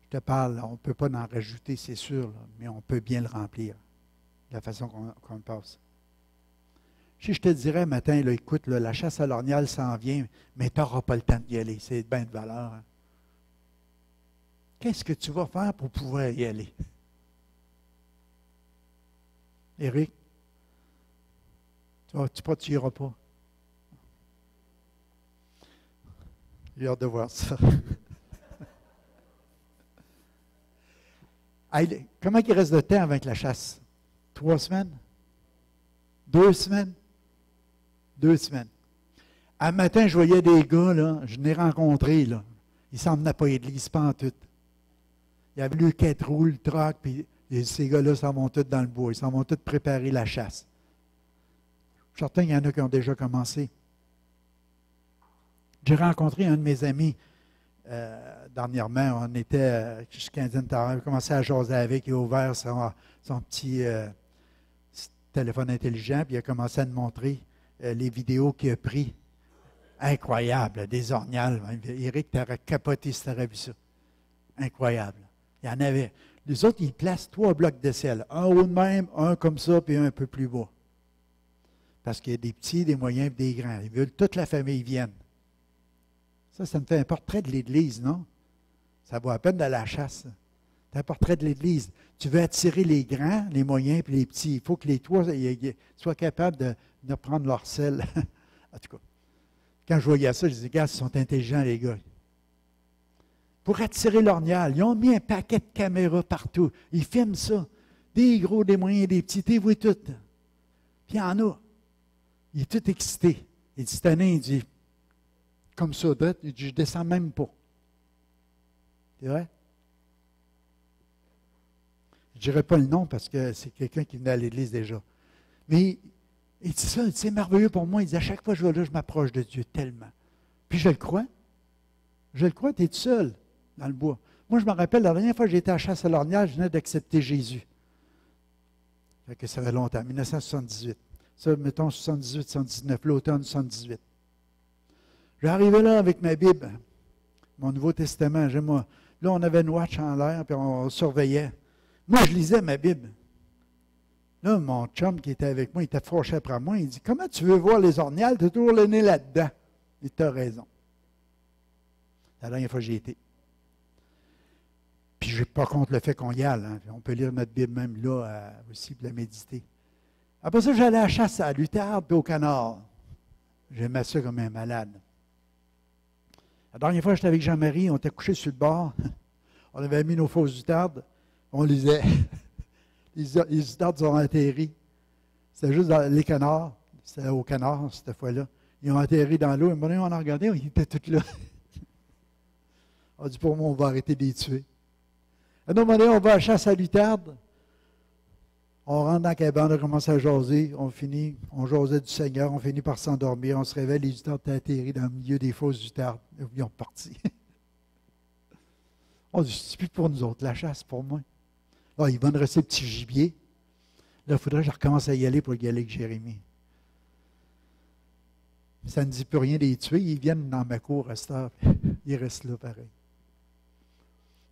[SPEAKER 1] Je te parle, on ne peut pas en rajouter, c'est sûr, là, mais on peut bien le remplir, de la façon qu'on le passe. Si je te dirais matin, là, écoute, là, la chasse à l'orignal s'en vient, mais tu n'auras pas le temps d'y aller, c'est bien de valeur. Hein? Qu'est-ce que tu vas faire pour pouvoir y aller? Éric, tu n'iras pas. J'ai hâte de voir ça. Comment il reste de temps avec la chasse? 3 semaines? 2 semaines? 2 semaines. Un matin, je voyais des gars, là, je l'ai rencontrés, là. Ils ne s'en venaient pas à l'église, pas en tout. Il y avait le 4 roues, le troc, puis ces gars-là s'en vont tous dans le bois. Ils s'en vont tous préparer la chasse. Je suis certain qu'il y en a qui ont déjà commencé. J'ai rencontré un de mes amis dernièrement. On était jusqu'à Indian Tower. On a commencé à jaser avec. Il a ouvert son petit téléphone intelligent, puis il a commencé à nous montrer les vidéos qu'il a prises. Incroyable, des orgnales. Éric, tu aurais capoté si tu aurais vu ça. Incroyable. Il y en avait. Les autres, ils placent 3 blocs de sel. Un haut de même, un comme ça, puis un peu plus bas. Parce qu'il y a des petits, des moyens et des grands. Ils veulent que toute la famille vienne. Ça me fait un portrait de l'Église, non? Ça vaut à peine de la chasse. C'est un portrait de l'Église. Tu veux attirer les grands, les moyens et les petits. Il faut que les trois soient capables de prendre leur sel. En tout cas, quand je voyais ça, je disais, gars, ils sont intelligents, les gars. Pour attirer l'orgnal, ils ont mis un paquet de caméras partout. Ils filment ça. Des gros, des moyens, des petits. Tu vois tout. Puis il y en a. Il est tout excité. Il dit, cette année, il dit, comme ça, il dit, je ne descends même pas. C'est vrai? Je ne dirais pas le nom parce que c'est quelqu'un qui venait à l'église déjà. Mais il dit ça, c'est merveilleux pour moi. Il dit, à chaque fois que je vais là, je m'approche de Dieu tellement. Puis je le crois. Je le crois, tu es tout seul dans le bois. Moi, je me rappelle, la dernière fois que j'étais à chasse à l'orgnal, je venais d'accepter Jésus. Ça fait longtemps, 1978. Ça, mettons 78, 79, l'automne 78. J'arrivais là avec ma Bible, mon Nouveau Testament. Là, on avait une watch en l'air, puis on surveillait. Moi, je lisais ma Bible. Là, mon chum qui était avec moi, il était fâché après moi. Il dit, comment tu veux voir les orgnales? Tu as toujours le nez là-dedans. Et tu as raison. La dernière fois que j'y étais. Puis je n'ai pas contre le fait qu'on y aille. Hein. On peut lire notre Bible même là aussi pour la méditer. Après ça, j'allais à la chasse à l'outarde et au canard. J'aimais ça comme un malade. La dernière fois, j'étais avec Jean-Marie, on était couchés sur le bord. On avait mis nos fausses outardes. On lisait. Les outardes ont atterri. C'était juste dans les canards. C'était au canard, cette fois-là. Ils ont atterri dans l'eau. Et on a regardé, ils étaient tous là. On a dit, pour moi, on va arrêter de les tuer. À un moment donné, on va à la chasse à l'outarde. On rentre dans la cabane, on commence à jaser. On finit, on jasait du Seigneur. On finit par s'endormir. On se réveille, les outardes étaient atterris dans le milieu des fausses outardes. Ils ont parti. On dit, c'est plus pour nous autres, la chasse, pour moi. Là, il va nous rester le petit gibier. Là, il faudrait que je recommence à y aller pour y aller avec Jérémie. Ça ne dit plus rien de les tuer. Ils viennent dans ma cour à cette heure. Ils restent là, pareil.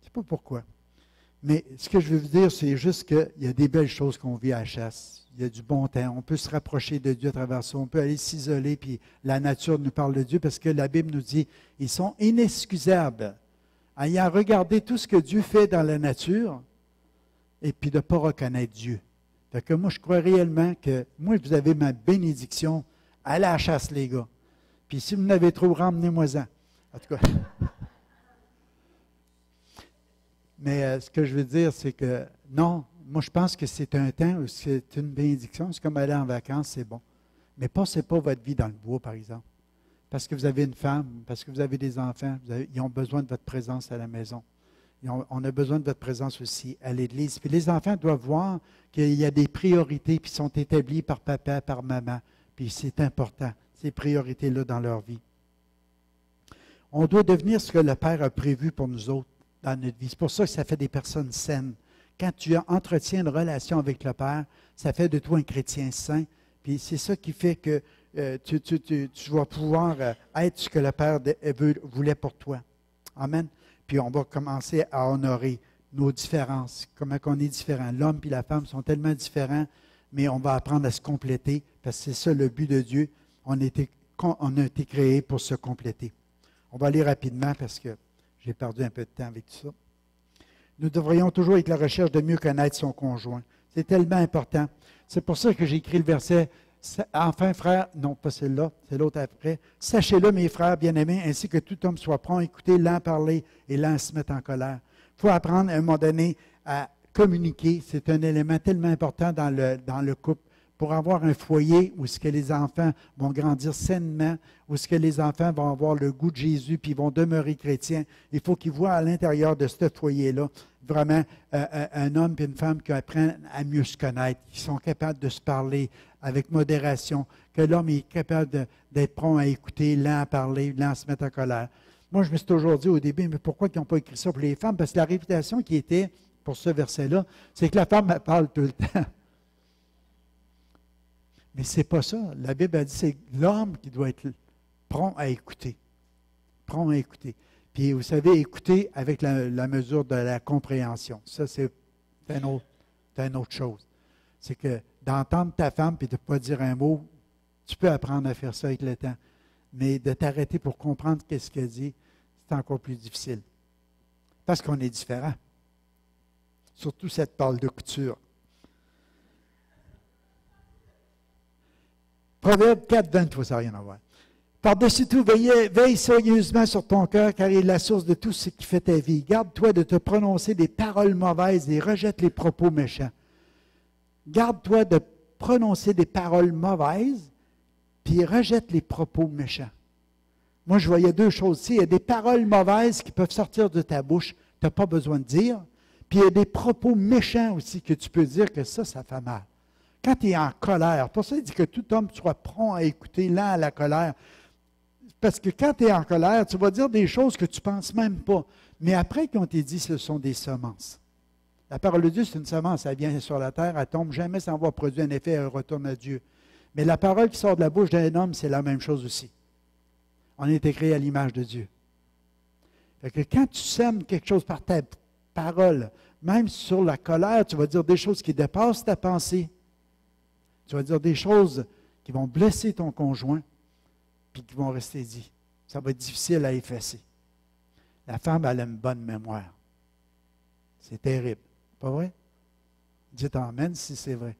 [SPEAKER 1] Je ne sais pas pourquoi. Mais ce que je veux vous dire, c'est juste qu'il y a des belles choses qu'on vit à la chasse. Il y a du bon temps. On peut se rapprocher de Dieu à travers ça. On peut aller s'isoler, puis la nature nous parle de Dieu, parce que la Bible nous dit, ils sont inexcusables. Ayant regardé tout ce que Dieu fait dans la nature, et puis de ne pas reconnaître Dieu. Fait que moi, je crois réellement que, moi, vous avez ma bénédiction. Allez à la chasse, les gars. Puis si vous n'avez trop, ramenez-moi-en. En tout cas. Mais ce que je veux dire, c'est que non, moi je pense que c'est un temps où c'est une bénédiction. C'est comme aller en vacances, c'est bon. Mais passez pas votre vie dans le bois, par exemple. Parce que vous avez une femme, parce que vous avez des enfants, ils ont besoin de votre présence à la maison. Et on a besoin de votre présence aussi à l'Église. Puis les enfants doivent voir qu'il y a des priorités qui sont établies par papa, par maman. Puis c'est important, ces priorités-là dans leur vie. On doit devenir ce que le Père a prévu pour nous autres dans notre vie. C'est pour ça que ça fait des personnes saines. Quand tu entretiens une relation avec le Père, ça fait de toi un chrétien saint. Puis c'est ça qui fait que tu vas pouvoir être ce que le Père voulait pour toi. Amen. Puis on va commencer à honorer nos différences, comment on est différents. L'homme et la femme sont tellement différents, mais on va apprendre à se compléter, parce que c'est ça le but de Dieu. On a été créés pour se compléter. On va aller rapidement parce que j'ai perdu un peu de temps avec tout ça. Nous devrions toujours être à la recherche de mieux connaître son conjoint. C'est tellement important. C'est pour ça que j'ai écrit le verset « Enfin, frères, non pas celle-là, c'est l'autre après. Sachez-le, mes frères bien-aimés, ainsi que tout homme soit prompt à écouter, lent à parler et lent à se mettre en colère. » Il faut apprendre à un moment donné à communiquer. C'est un élément tellement important dans le couple. Pour avoir un foyer où ce que les enfants vont grandir sainement, où ce que les enfants vont avoir le goût de Jésus puis vont demeurer chrétiens, il faut qu'ils voient à l'intérieur de ce foyer-là vraiment un homme et une femme qui apprennent à mieux se connaître, qui sont capables de se parler avec modération, que l'homme est capable d'être prompt à écouter, lent à parler, lent à se mettre en colère. Moi, je me suis toujours dit au début, mais pourquoi ils n'ont pas écrit ça pour les femmes? Parce que la réputation qui était pour ce verset-là, c'est que la femme parle tout le temps. Mais ce n'est pas ça. La Bible a dit que c'est l'homme qui doit être prompt à écouter. Prompt à écouter. Puis, vous savez, écouter avec la mesure de la compréhension. Ça, c'est une autre chose. C'est que d'entendre ta femme et de ne pas dire un mot, tu peux apprendre à faire ça avec le temps. Mais de t'arrêter pour comprendre ce qu'elle dit, c'est encore plus difficile. Parce qu'on est différents. Surtout cette parole de couture. Proverbe 4, 23, ça n'a rien à voir. Par-dessus tout, veille soigneusement sur ton cœur, car il est la source de tout ce qui fait ta vie. Garde-toi de te prononcer des paroles mauvaises et rejette les propos méchants. Garde-toi de prononcer des paroles mauvaises, puis rejette les propos méchants. Moi, je voyais deux choses ici. Il y a des paroles mauvaises qui peuvent sortir de ta bouche, tu n'as pas besoin de dire. Puis il y a des propos méchants aussi que tu peux dire que ça fait mal. Quand tu es en colère, pour ça, il dit que tout homme soit prompt à écouter, lent à la colère. Parce que quand tu es en colère, tu vas dire des choses que tu ne penses même pas. Mais après qu'on t'ait dit, ce sont des semences. La parole de Dieu, c'est une semence. Elle vient sur la terre, elle ne tombe jamais sans avoir produit un effet, elle retourne à Dieu. Mais la parole qui sort de la bouche d'un homme, c'est la même chose aussi. On a été créé à l'image de Dieu. Fait que quand tu sèmes quelque chose par ta parole, même sur la colère, tu vas dire des choses qui dépassent ta pensée. Tu vas dire des choses qui vont blesser ton conjoint, puis qui vont rester dites. Ça va être difficile à effacer. La femme, elle a une bonne mémoire. C'est terrible. Pas vrai? Dites amen si c'est vrai.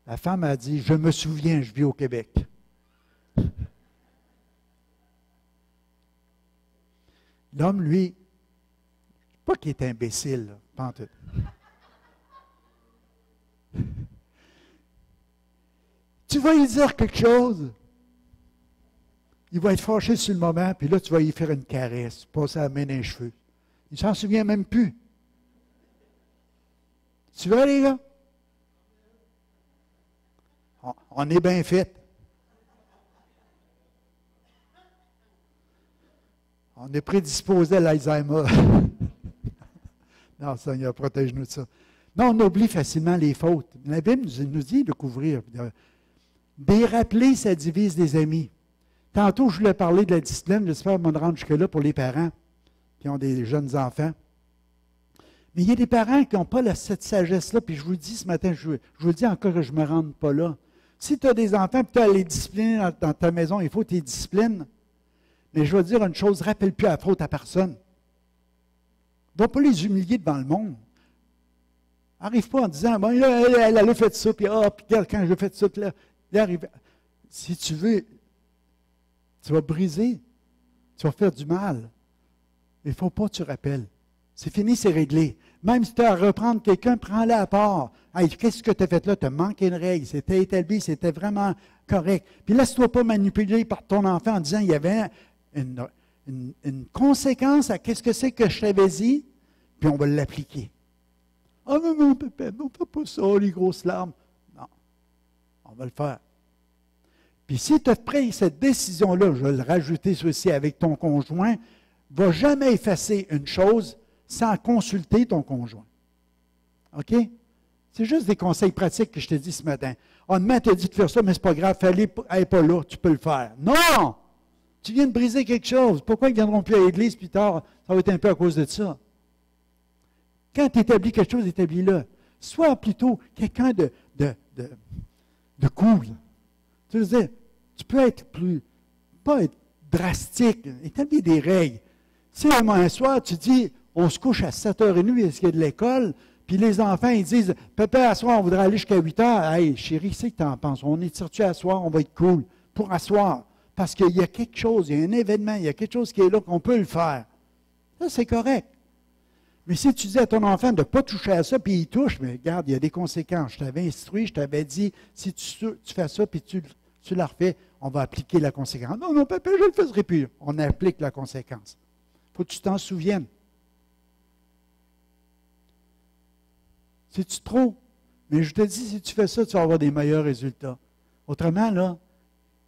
[SPEAKER 1] La femme a dit, je me souviens, je vis au Québec. L'homme, lui, pas qu'il est imbécile, là, pas en tout. Tu vas lui dire quelque chose, il va être fâché sur le moment, puis là, tu vas lui faire une caresse, passer la main dans les cheveux. Il ne s'en souvient même plus. Tu vois, les gars? On est bien fait. On est prédisposé à l'Alzheimer. Non, Seigneur, protège-nous de ça. Non, on oublie facilement les fautes. La Bible nous dit de couvrir. Des rappelés, ça divise des amis. Tantôt, je voulais parler de la discipline. J'espère me rendre jusque-là pour les parents qui ont des jeunes enfants. Mais il y a des parents qui n'ont pas cette sagesse-là. Puis je vous le dis ce matin, je vous le dis encore que je ne me rende pas là. Si tu as des enfants et tu as les discipliner dans ta maison, il faut tes disciplines. Mais je vais dire une chose, rappelle plus la faute à personne. Ne va pas les humilier devant le monde. Arrive pas en disant, bon, elle a fait ça, puis quand j'ai fait ça, puis là, arrive. Si tu veux, tu vas briser, tu vas faire du mal. Il ne faut pas que tu rappelles. C'est fini, c'est réglé. Même si tu as à reprendre quelqu'un, prends-le à part. Hey, qu'est-ce que tu as fait là? Tu as manqué une règle. C'était établi, c'était vraiment correct. Puis laisse-toi pas manipuler par ton enfant en disant il y avait une conséquence à qu'est-ce que c'est que je t'avais dit, puis on va l'appliquer. Ah non, non, papa, non, fais pas ça, les grosses larmes. Non, on va le faire. Puis si tu as pris cette décision-là, je vais le rajouter ceci avec ton conjoint, ne va jamais effacer une chose sans consulter ton conjoint. OK? C'est juste des conseils pratiques que je te dis ce matin. Ah, demain, tu as dit de faire ça, mais c'est pas grave, elle n'est pas là, tu peux le faire. Non! Tu viens de briser quelque chose. Pourquoi ils ne viendront plus à l'église plus tard? Ça va être un peu à cause de ça. Quand tu établis quelque chose, établis-le. Sois plutôt quelqu'un de cool. Tu veux dire, tu peux être pas être drastique, établis des règles. Si un soir, tu dis, on se couche à 7h30 parce qu'il y a de l'école, puis les enfants, ils disent, papa, à soir, on voudrait aller jusqu'à 8h. Hey, chérie, c'est que tu en penses? On est-tu à soir, on va être cool pour asseoir. Parce qu'il y a quelque chose, il y a un événement, il y a quelque chose qui est là qu'on peut le faire. Ça, c'est correct. Mais si tu dis à ton enfant de ne pas toucher à ça, puis il touche, mais regarde, il y a des conséquences. Je t'avais instruit, je t'avais dit, si tu fais ça, puis tu la refais, on va appliquer la conséquence. Non, non, papa, je ne le ferai plus. On applique la conséquence. Il faut que tu t'en souviennes. C'est-tu trop? Mais je te dis, si tu fais ça, tu vas avoir des meilleurs résultats. Autrement, là,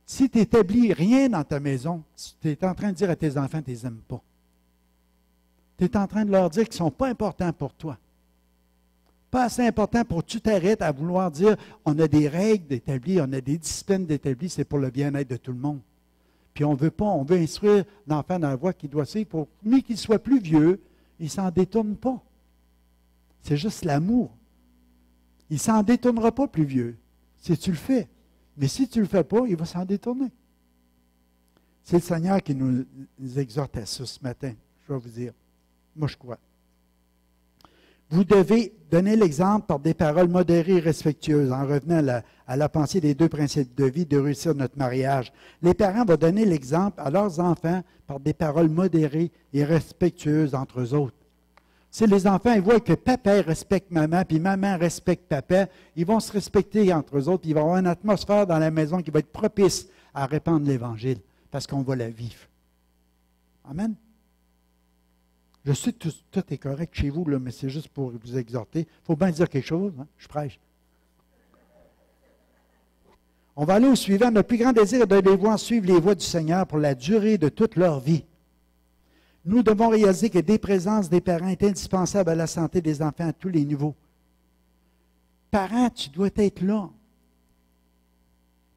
[SPEAKER 1] si tu n'établis rien dans ta maison, tu es en train de dire à tes enfants, tu ne les aimes pas. Tu es en train de leur dire qu'ils ne sont pas importants pour toi. Pas assez importants pour que tu t'arrêtes à vouloir dire, on a des règles d'établir, on a des disciplines d'établir, c'est pour le bien-être de tout le monde. Puis on veut pas, on veut instruire l'enfant dans la voie qu'il doit suivre pour lui qu'il soit plus vieux, il ne s'en détourne pas. C'est juste l'amour. Il ne s'en détournera pas plus vieux, si tu le fais. Mais si tu ne le fais pas, il va s'en détourner. C'est le Seigneur qui nous exhorte à ça ce matin, je vais vous dire. Moi, je crois. Vous devez donner l'exemple par des paroles modérées et respectueuses, en revenant à la pensée des 2 principes de vie de réussir notre mariage. Les parents vont donner l'exemple à leurs enfants par des paroles modérées et respectueuses entre eux autres. Si les enfants ils voient que papa respecte maman, puis maman respecte papa, ils vont se respecter entre eux autres, puis il va y avoir une atmosphère dans la maison qui va être propice à répandre l'Évangile, parce qu'on va la vivre. Amen. Je sais que tout est correct chez vous, là, mais c'est juste pour vous exhorter. Il faut bien dire quelque chose, hein? Je prêche. On va aller au suivant. Notre plus grand désir est de les voir suivre les voies du Seigneur pour la durée de toute leur vie. Nous devons réaliser que des présences des parents est indispensable à la santé des enfants à tous les niveaux. Parents, tu dois être là.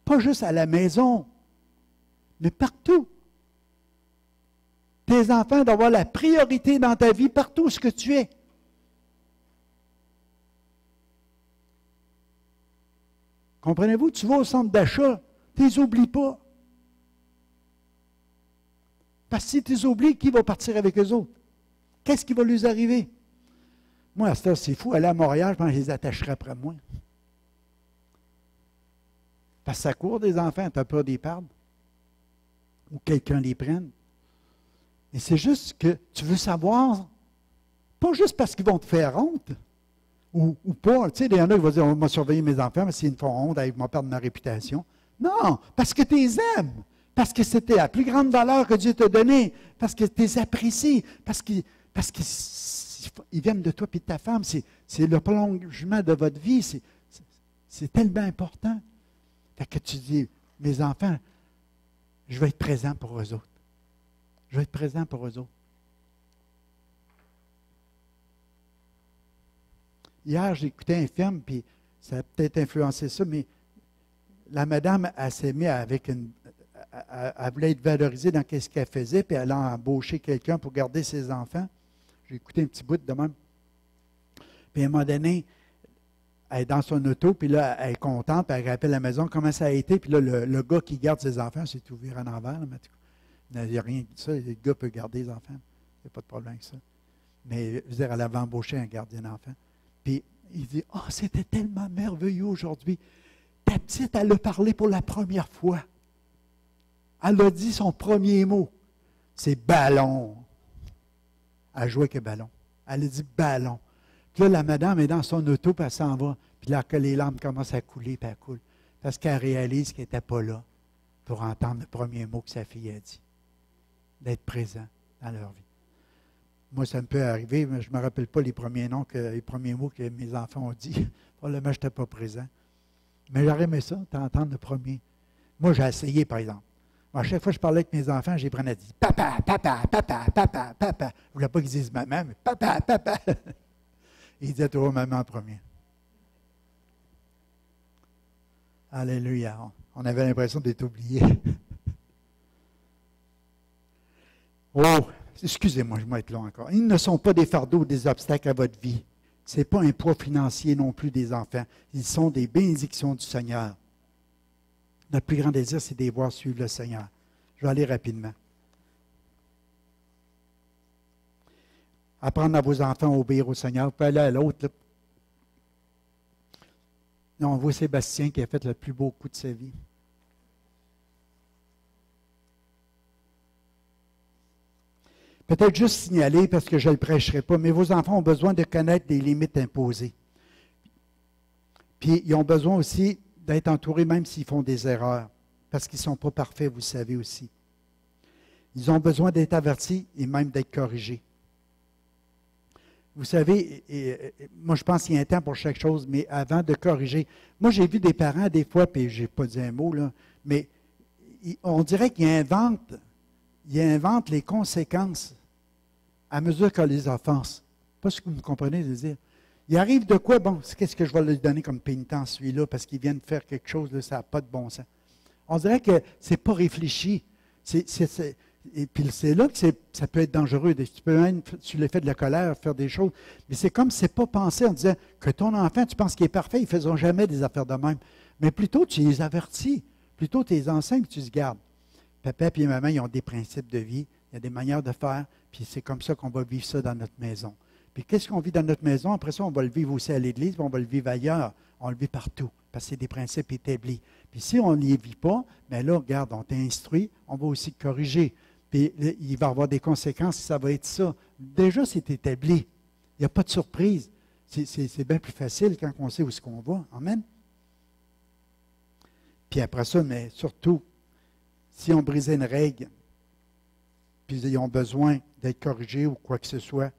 [SPEAKER 1] Pas juste à la maison, mais partout. Tes enfants doivent avoir la priorité dans ta vie partout où que tu es. Comprenez-vous? Tu vas au centre d'achat, tu ne les oublies pas. Parce que si tu les oublies, qui va partir avec eux autres? Qu'est-ce qui va leur arriver? Moi, à ce temps, c'est fou, aller à Montréal, je pense que je les attacherai après moi. Parce que ça court des enfants, tu as peur des perdre. Ou quelqu'un les prenne. Et c'est juste que tu veux savoir, pas juste parce qu'ils vont te faire honte, ou pas. Tu sais, il y en a qui vont dire, on va surveiller mes enfants, mais s'ils me font honte, ils vont perdre ma réputation. Non, parce que tu les aimes. Parce que c'était la plus grande valeur que Dieu t'a donnée. Parce que tu les apprécies. Parce qu'ils viennent de toi et de ta femme. C'est le prolongement de votre vie. C'est tellement important. Fait que tu dis, mes enfants, je vais être présent pour eux autres. Je vais être présent pour eux autres. Hier, j'ai écouté un film, puis ça a peut-être influencé ça, mais la madame, elle s'est mise avec une... Elle voulait être valorisée dans ce qu'elle faisait, puis elle a embauché quelqu'un pour garder ses enfants. J'ai écouté un petit bout de même. Puis à un moment donné, elle est dans son auto, puis là, elle est contente, puis elle rappelle à la maison comment ça a été, puis là, le gars qui garde ses enfants, c'est ouvert en envers, là, il n'y a rien de ça, le gars peut garder les enfants. Il n'y a pas de problème avec ça. Mais, je veux dire, elle avait embauché un gardien d'enfants. Puis, il dit, « Ah, c'était tellement merveilleux aujourd'hui. Ta petite, elle a parlé pour la première fois. Elle a dit son premier mot. C'est ballon. » Elle jouait avec ballon. Elle a dit ballon. Puis là, la madame est dans son auto, puis elle s'en va. Puis là, que les larmes commencent à couler, puis elle coule. Parce qu'elle réalise qu'elle n'était pas là pour entendre le premier mot que sa fille a dit. d'être présent dans leur vie. Moi, ça me peut arriver, mais je ne me rappelle pas les premiers mots que mes enfants ont dit. Probablement, je n'étais pas présent. Mais j'aurais aimé ça, t'entendre le premier. Moi, j'ai essayé, par exemple. À chaque fois que je parlais avec mes enfants, j'ai prenais à dire papa, papa, papa, papa, papa. Je ne voulais pas qu'ils disent maman, mais papa, papa. Ils disaient toujours maman en premier. Alléluia. On avait l'impression d'être oubliés. Oh, excusez-moi, je vais être long encore. Ils ne sont pas des fardeaux ou des obstacles à votre vie. Ce n'est pas un poids financier non plus des enfants. Ils sont des bénédictions du Seigneur. Notre plus grand désir, c'est de les voir suivre le Seigneur. Je vais aller rapidement. Apprendre à vos enfants à obéir au Seigneur. Vous pouvez aller à l'autre. On voit Sébastien qui a fait le plus beau coup de sa vie. Peut-être juste signaler, parce que je ne le prêcherai pas, mais vos enfants ont besoin de connaître des limites imposées. Puis, ils ont besoin aussi d'être entourés, même s'ils font des erreurs, parce qu'ils ne sont pas parfaits, vous le savez aussi. Ils ont besoin d'être avertis et même d'être corrigés. Vous savez, moi je pense qu'il y a un temps pour chaque chose, mais avant de corriger, moi j'ai vu des parents des fois, puis je n'ai pas dit un mot, là, mais on dirait qu'ils inventent les conséquences à mesure qu'on les offense. Pas ce que vous me comprenez de dire. Il arrive de quoi? Bon, qu'est-ce que je vais lui donner comme pénitence, celui-là, parce qu'il vient de faire quelque chose, là, ça n'a pas de bon sens. On dirait que ce n'est pas réfléchi. Et puis c'est là que ça peut être dangereux. Tu peux même, sur l'effet de la colère, faire des choses. Mais c'est comme si ce n'est pas pensé en disant que ton enfant, tu penses qu'il est parfait, ils ne feront jamais des affaires de même. Mais plutôt, tu les avertis. Plutôt, tu les enseignes, tu les gardes. Papa et maman, ils ont des principes de vie, il y a des manières de faire, puis c'est comme ça qu'on va vivre ça dans notre maison. Puis qu'est-ce qu'on vit dans notre maison? Après ça, on va le vivre aussi à l'Église, puis on va le vivre ailleurs. On le vit partout, parce que c'est des principes établis. Puis si on ne les vit pas, bien là, regarde, on t'instruit, on va aussi te corriger. Puis il va y avoir des conséquences, ça va être ça. Déjà, c'est établi. Il n'y a pas de surprise. C'est bien plus facile quand on sait où est-ce qu'on va. Amen? Puis après ça, mais surtout, si on brisait une règle, puis ils ont besoin d'être corrigés ou quoi que ce soit,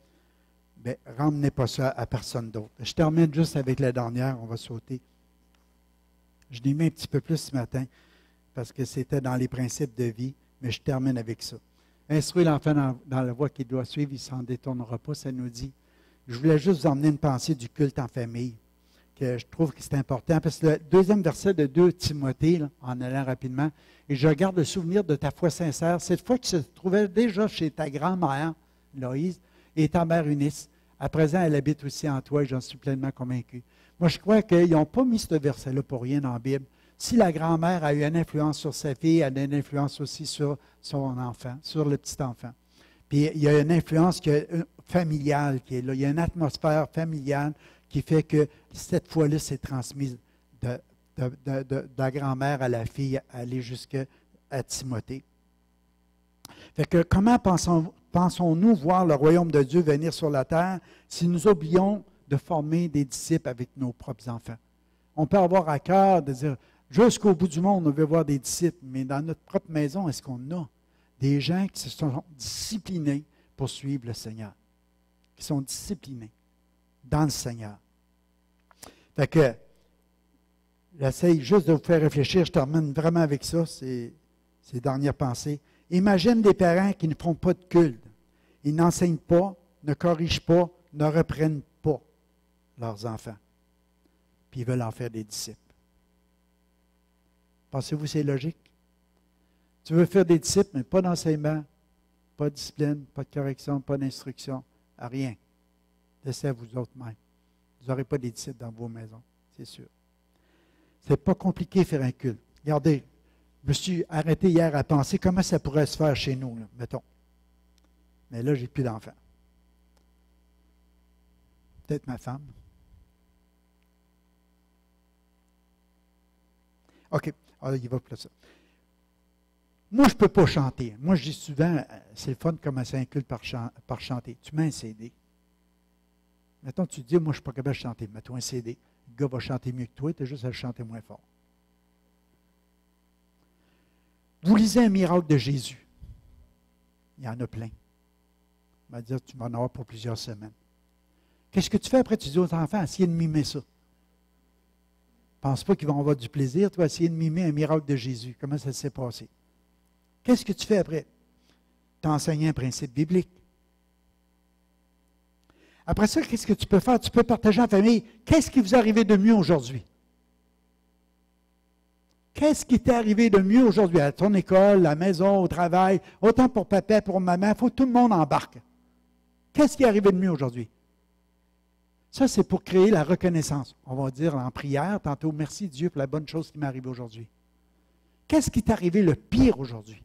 [SPEAKER 1] bien, ramenez pas ça à personne d'autre. Je termine juste avec la dernière, on va sauter. Je l'ai mis un petit peu plus ce matin, parce que c'était dans les principes de vie, mais je termine avec ça. Instruire l'enfant dans la voie qu'il doit suivre, il ne s'en détournera pas, ça nous dit. Je voulais juste vous emmener une pensée du culte en famille, que je trouve que c'est important, parce que le deuxième verset de 2 Timothée, là, en allant rapidement, et je garde le souvenir de ta foi sincère, cette foi qui se trouvait déjà chez ta grand-mère, Loïse, et ta mère Eunice. À présent, elle habite aussi en toi, et j'en suis pleinement convaincu. Moi, je crois qu'ils n'ont pas mis ce verset-là pour rien dans la Bible. Si la grand-mère a eu une influence sur sa fille, elle a une influence aussi sur son enfant, sur le petit enfant. Puis il y a une influence familiale qui est là. Il y a une atmosphère familiale qui fait que cette foi-là s'est transmise de la grand-mère à la fille, à aller jusqu'à Timothée. Fait que comment pensons-nous voir le royaume de Dieu venir sur la terre si nous oublions de former des disciples avec nos propres enfants? On peut avoir à cœur de dire, jusqu'au bout du monde, on veut voir des disciples, mais dans notre propre maison, est-ce qu'on a des gens qui se sont disciplinés pour suivre le Seigneur, qui sont disciplinés dans le Seigneur? Fait que, j'essaie juste de vous faire réfléchir, je termine vraiment avec ça, ces dernières pensées. Imagine des parents qui ne font pas de culte. Ils n'enseignent pas, ne corrigent pas, ne reprennent pas leurs enfants. Puis ils veulent en faire des disciples. Pensez-vous que c'est logique? Tu veux faire des disciples, mais pas d'enseignement, pas de discipline, pas de correction, pas d'instruction, rien. Laissez à vous autres même. Vous n'aurez pas des disciples dans vos maisons, c'est sûr. Ce n'est pas compliqué faire un culte. Regardez, je me suis arrêté hier à penser comment ça pourrait se faire chez nous, là, mettons. Mais là, je n'ai plus d'enfants. Peut-être ma femme. OK. Alors, il va pour ça. Moi, je ne peux pas chanter. Moi, je dis souvent, c'est le fun de commencer un culte par chanter. Tu mets un CD. Mettons, tu te dis, moi, je ne suis pas capable de chanter. Mets-toi un CD. Le gars va chanter mieux que toi, tu as juste à le chanter moins fort. Vous lisez un miracle de Jésus. Il y en a plein. Il va dire, tu vas en avoir pour plusieurs semaines. Qu'est-ce que tu fais après? Tu dis aux enfants, essayez de mimer ça. Pense pas qu'ils vont avoir du plaisir. Tu vas essayer de mimer un miracle de Jésus. Comment ça s'est passé? Qu'est-ce que tu fais après? Tu enseignes un principe biblique. Après ça, qu'est-ce que tu peux faire? Tu peux partager en famille. Qu'est-ce qui vous est arrivé de mieux aujourd'hui? Qu'est-ce qui t'est arrivé de mieux aujourd'hui à ton école, à la maison, au travail, autant pour papa, pour maman, il faut que tout le monde embarque. Qu'est-ce qui est arrivé de mieux aujourd'hui? Ça, c'est pour créer la reconnaissance. On va dire en prière, tantôt, merci Dieu pour la bonne chose qui m'est arrivée aujourd'hui. Qu'est-ce qui t'est arrivé le pire aujourd'hui?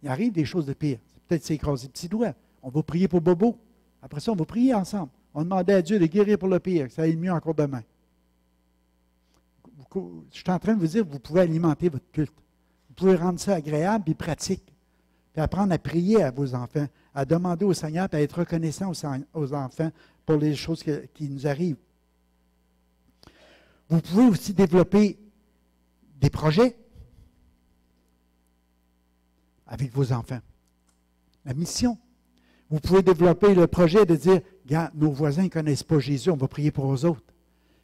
[SPEAKER 1] Il arrive des choses de pire. Peut-être s'écraser le petit doigt. On va prier pour Bobo. Après ça, on va prier ensemble. On demandait à Dieu de guérir pour le pire, que ça aille mieux encore demain. Je suis en train de vous dire que vous pouvez alimenter votre culte. Vous pouvez rendre ça agréable et pratique. Puis apprendre à prier à vos enfants, à demander au Seigneur, puis à être reconnaissant aux enfants pour les choses qui nous arrivent. Vous pouvez aussi développer des projets avec vos enfants. La mission. Vous pouvez développer le projet de dire, regarde, nos voisins ne connaissent pas Jésus, on va prier pour eux autres.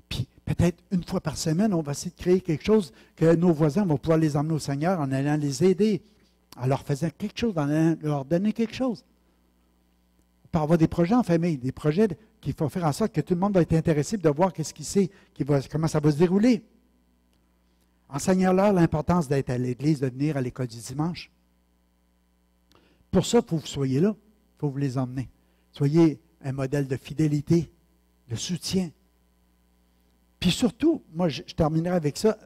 [SPEAKER 1] Puis peut-être une fois par semaine, on va essayer de créer quelque chose que nos voisins vont pouvoir les emmener au Seigneur en allant les aider, en leur faisant quelque chose, en allant leur donner quelque chose. On peut avoir des projets en famille, des projets qui vont faire en sorte que tout le monde va être intéressé de voir qu'est-ce qu'il sait, comment ça va se dérouler. Enseignez-leur l'importance d'être à l'Église, de venir à l'école du dimanche. Pour ça, il faut que vous soyez là. Il faut vous les emmener. Soyez un modèle de fidélité, de soutien. Puis surtout, moi, je terminerai avec ça,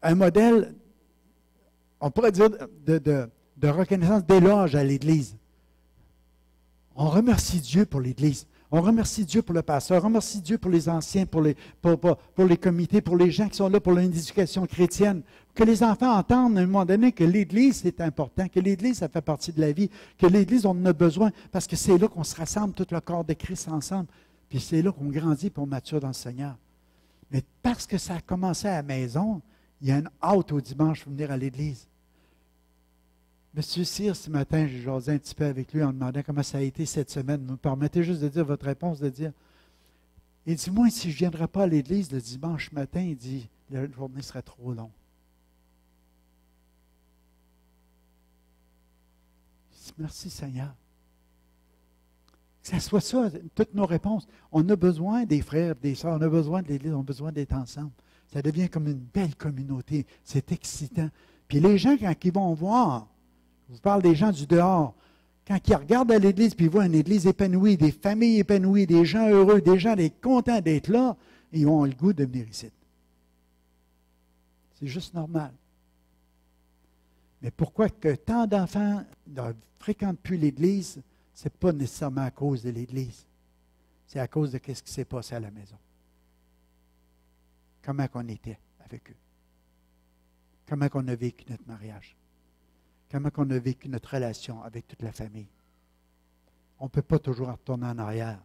[SPEAKER 1] un modèle, on pourrait dire, de reconnaissance, d'éloge à l'Église. On remercie Dieu pour l'Église. On remercie Dieu pour le pasteur. On remercie Dieu pour les anciens, pour les comités, pour les gens qui sont là pour l'éducation chrétienne. Que les enfants entendent à un moment donné que l'Église, c'est important, que l'Église, ça fait partie de la vie, que l'Église, on en a besoin, parce que c'est là qu'on se rassemble, tout le corps de Christ ensemble. Puis c'est là qu'on grandit et on mature dans le Seigneur. Mais parce que ça a commencé à la maison, il y a une hâte au dimanche pour venir à l'Église. Monsieur Cyr, ce matin, j'ai jasé un petit peu avec lui en demandant comment ça a été cette semaine. Vous me permettez juste de dire votre réponse, de dire, il dit, moi, si je ne viendrais pas à l'Église le dimanche matin, il dit, la journée serait trop longue. Je dis, merci Seigneur. Que ça soit ça, toutes nos réponses. On a besoin des frères, des sœurs, on a besoin de l'Église, on a besoin d'être ensemble. Ça devient comme une belle communauté. C'est excitant. Puis les gens, quand ils vont voir, je vous parle des gens du dehors, quand ils regardent à l'Église, puis ils voient une Église épanouie, des familles épanouies, des gens heureux, des gens contents d'être là, ils ont le goût de venir ici. C'est juste normal. Mais pourquoi que tant d'enfants ne fréquentent plus l'Église? Ce n'est pas nécessairement à cause de l'Église. C'est à cause de ce qui s'est passé à la maison. Comment on était avec eux. Comment on a vécu notre mariage. Comment on a vécu notre relation avec toute la famille. On ne peut pas toujours retourner en arrière,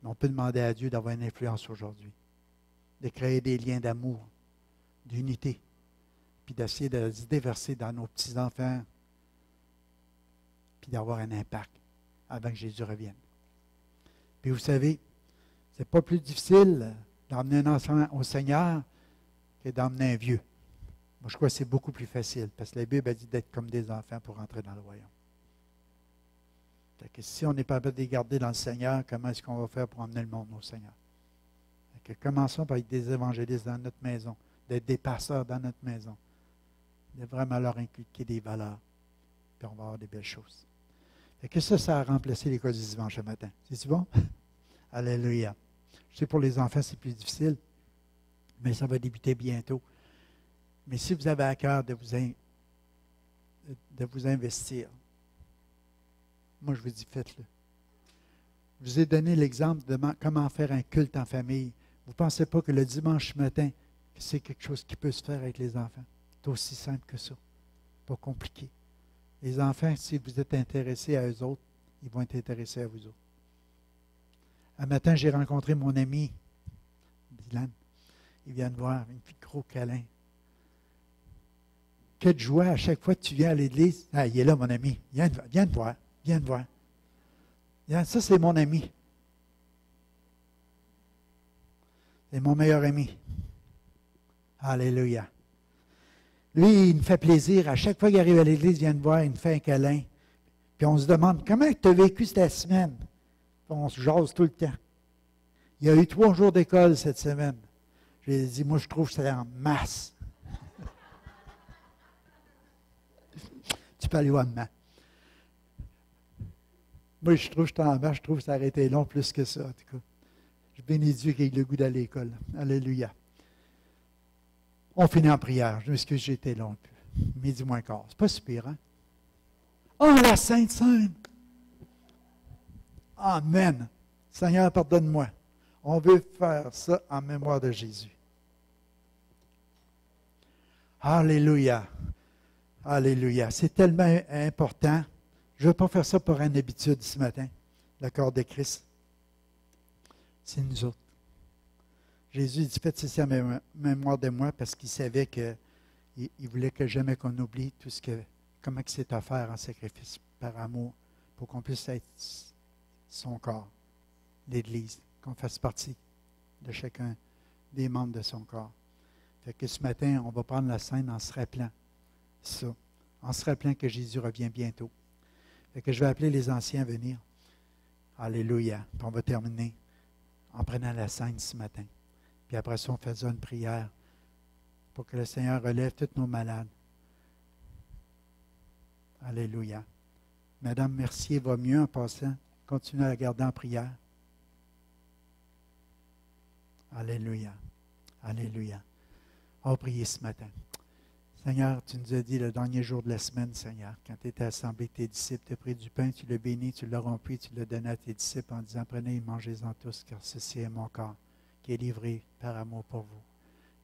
[SPEAKER 1] mais on peut demander à Dieu d'avoir une influence aujourd'hui, de créer des liens d'amour, d'unité, puis d'essayer de se déverser dans nos petits-enfants, puis d'avoir un impact avant que Jésus revienne. Puis vous savez, ce n'est pas plus difficile d'emmener un enfant au Seigneur que d'emmener un vieux. Moi, je crois que c'est beaucoup plus facile, parce que la Bible a dit d'être comme des enfants pour entrer dans le royaume. Fait que si on n'est pas capable de les garder dans le Seigneur, comment est-ce qu'on va faire pour emmener le monde au Seigneur? Fait que commençons par être des évangélistes dans notre maison, d'être des pasteurs dans notre maison, de vraiment leur inculquer des valeurs, puis on va avoir des belles choses. Fait que ça a remplacé l'école du dimanche ce matin. C'est-tu bon? Alléluia. Je sais, pour les enfants, c'est plus difficile, mais ça va débuter bientôt. Mais si vous avez à cœur de vous investir, moi je vous dis, faites-le. Je vous ai donné l'exemple de comment faire un culte en famille. Vous ne pensez pas que le dimanche matin, c'est quelque chose qui peut se faire avec les enfants? C'est aussi simple que ça. Pas compliqué. Les enfants, si vous êtes intéressés à eux autres, ils vont être intéressés à vous autres. Un matin, j'ai rencontré mon ami, Dylan. Il vient de voir, un petit gros câlin. quelle joie à chaque fois que tu viens à l'église. Ah, il est là, mon ami. Viens te voir. Viens te voir. Ça, c'est mon ami. C'est mon meilleur ami. Alléluia. Lui, il me fait plaisir. À chaque fois qu'il arrive à l'église, il vient me voir, il me fait un câlin. Puis on se demande, comment tu as vécu cette semaine? Puis on se jase tout le temps. Il y a eu 3 jours d'école cette semaine. J'ai dit, moi, je trouve que c'est en masse. Tu peux aller voir maman. Moi, je trouve que j'étais en masse. Je trouve que ça aurait été long plus que ça, en tout cas. Je bénis Dieu qui a eu le goût d'aller à l'école. Alléluia. On finit en prière. Je m'excuse, j'ai été long un peu. Midi moins quart. C'est pas super, hein? Oh, la Sainte Seine! Amen. Seigneur, pardonne-moi. On veut faire ça en mémoire de Jésus. Alléluia. Alléluia. C'est tellement important. Je ne veux pas faire ça pour une habitude ce matin. Le corps de Christ. C'est nous autres. Jésus dit, faites ceci en mémoire de moi parce qu'il savait qu'il voulait que jamais qu'on oublie tout comment c'est offert en sacrifice par amour pour qu'on puisse être son corps, l'Église, qu'on fasse partie de chacun des membres de son corps. Fait que ce matin, on va prendre la scène en se rappelant ça, en se rappelant que Jésus revient bientôt. Fait que je vais appeler les anciens à venir. Alléluia. Puis on va terminer en prenant la scène ce matin. Puis après ça, on faisait une prière pour que le Seigneur relève tous nos malades. Alléluia. Madame Mercier va mieux en passant. Continuez à la garder en prière. Alléluia. Alléluia. On va prier ce matin. Seigneur, tu nous as dit le dernier jour de la semaine, Seigneur, quand tu étais assemblé avec tes disciples, tu as pris du pain, tu l'as béni, tu l'as rompu, tu l'as donné à tes disciples en disant, prenez et mangez-en tous, car ceci est mon corps, qui est livré par amour pour vous.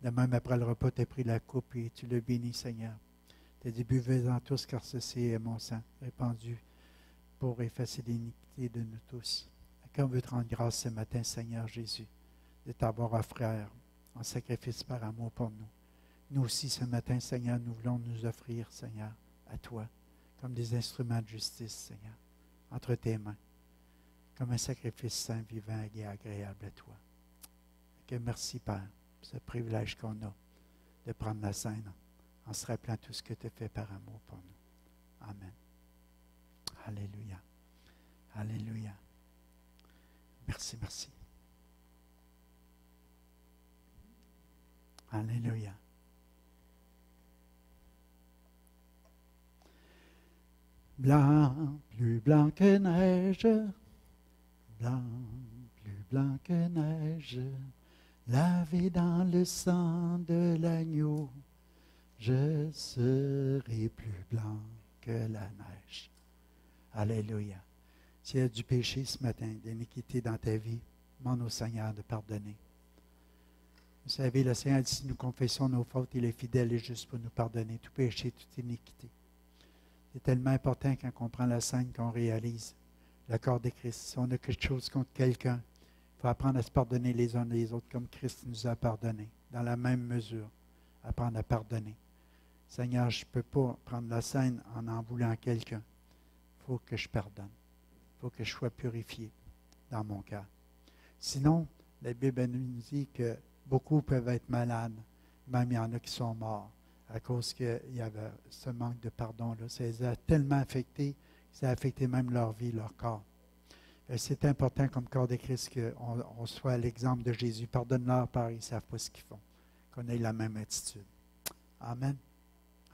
[SPEAKER 1] De même, après le repas, tu as pris la coupe et tu l'as béni, Seigneur. Tu as dit, buvez-en tous, car ceci est mon sang, répandu pour effacer l'iniquité de nous tous. Quand on veut te rendre grâce ce matin, Seigneur Jésus, de t'avoir offert en sacrifice par amour pour nous. Nous aussi, ce matin, Seigneur, nous voulons nous offrir, Seigneur, à toi, comme des instruments de justice, Seigneur, entre tes mains, comme un sacrifice saint, vivant et agréable à toi. Que merci, Père, pour ce privilège qu'on a de prendre la scène en se rappelant tout ce que tu as fait par amour pour nous. Amen. Alléluia. Alléluia. Merci, merci. Alléluia. Blanc, plus blanc que neige, blanc, plus blanc que neige, lavé dans le sang de l'agneau, je serai plus blanc que la neige. Alléluia. S'il y a du péché ce matin, d'iniquité dans ta vie, demande au Seigneur de pardonner. Vous savez, le Seigneur dit, si nous confessons nos fautes, il est fidèle et juste pour nous pardonner tout péché, toute iniquité. C'est tellement important quand on prend la scène qu'on réalise le corps de Christ. Si on a quelque chose contre quelqu'un, il faut apprendre à se pardonner les uns les autres comme Christ nous a pardonné. Dans la même mesure, apprendre à pardonner. Seigneur, je ne peux pas prendre la scène en voulant quelqu'un. Il faut que je pardonne. Il faut que je sois purifié dans mon cœur. Sinon, la Bible nous dit que beaucoup peuvent être malades. Même il y en a qui sont morts à cause qu'il y avait ce manque de pardon-là. Ça les a tellement affectés, ça a affecté même leur vie, leur corps. Et c'est important comme corps de Christ qu'on soit à l'exemple de Jésus. Pardonne-leur, Père, ils ne savent pas ce qu'ils font. Qu'on ait la même attitude. Amen.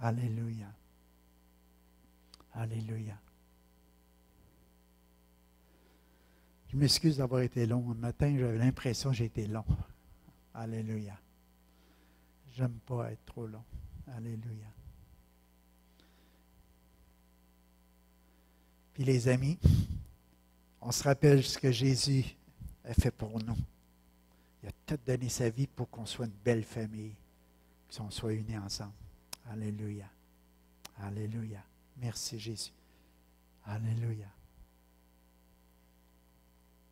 [SPEAKER 1] Alléluia. Alléluia. Je m'excuse d'avoir été long. Le matin, j'avais l'impression que j'ai été long. Alléluia. J'aime pas être trop long. Alléluia. Puis les amis, on se rappelle ce que Jésus a fait pour nous. Il a tout donné sa vie pour qu'on soit une belle famille, qu'on soit unis ensemble. Alléluia. Alléluia. Merci Jésus. Alléluia.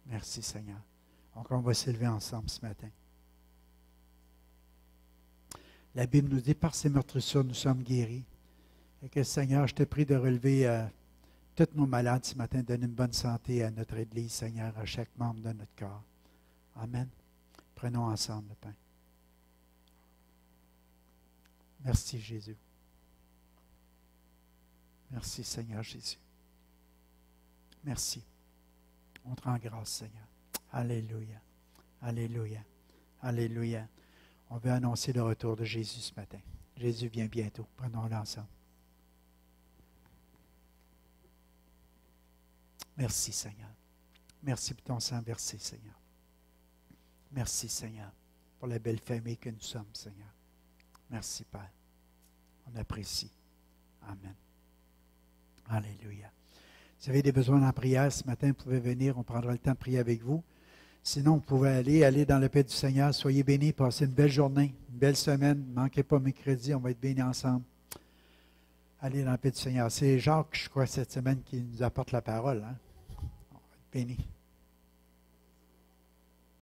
[SPEAKER 1] Merci Seigneur. Donc on va s'élever ensemble ce matin. La Bible nous dit, par ces meurtrissures, nous sommes guéris. Et que, Seigneur, je te prie de relever tous nos malades ce matin, donne une bonne santé à notre Église, Seigneur, à chaque membre de notre corps. Amen. Prenons ensemble le pain. Merci, Jésus. Merci, Seigneur Jésus. Merci. On te rend grâce, Seigneur. Alléluia. Alléluia. Alléluia. On veut annoncer le retour de Jésus ce matin. Jésus vient bientôt. Prenons-le ensemble. Merci, Seigneur. Merci pour ton sang versé, Seigneur. Merci, Seigneur, pour la belle famille que nous sommes, Seigneur. Merci, Père. On apprécie. Amen. Alléluia. Si vous avez des besoins en prière ce matin, vous pouvez venir. On prendra le temps de prier avec vous. Sinon, vous pouvez aller dans la paix du Seigneur. Soyez bénis. Passez une belle journée, une belle semaine. Ne manquez pas mercredi. On va être bénis ensemble. Allez dans la paix du Seigneur. C'est Jacques, je crois, cette semaine qui nous apporte la parole. Hein? On va être bénis.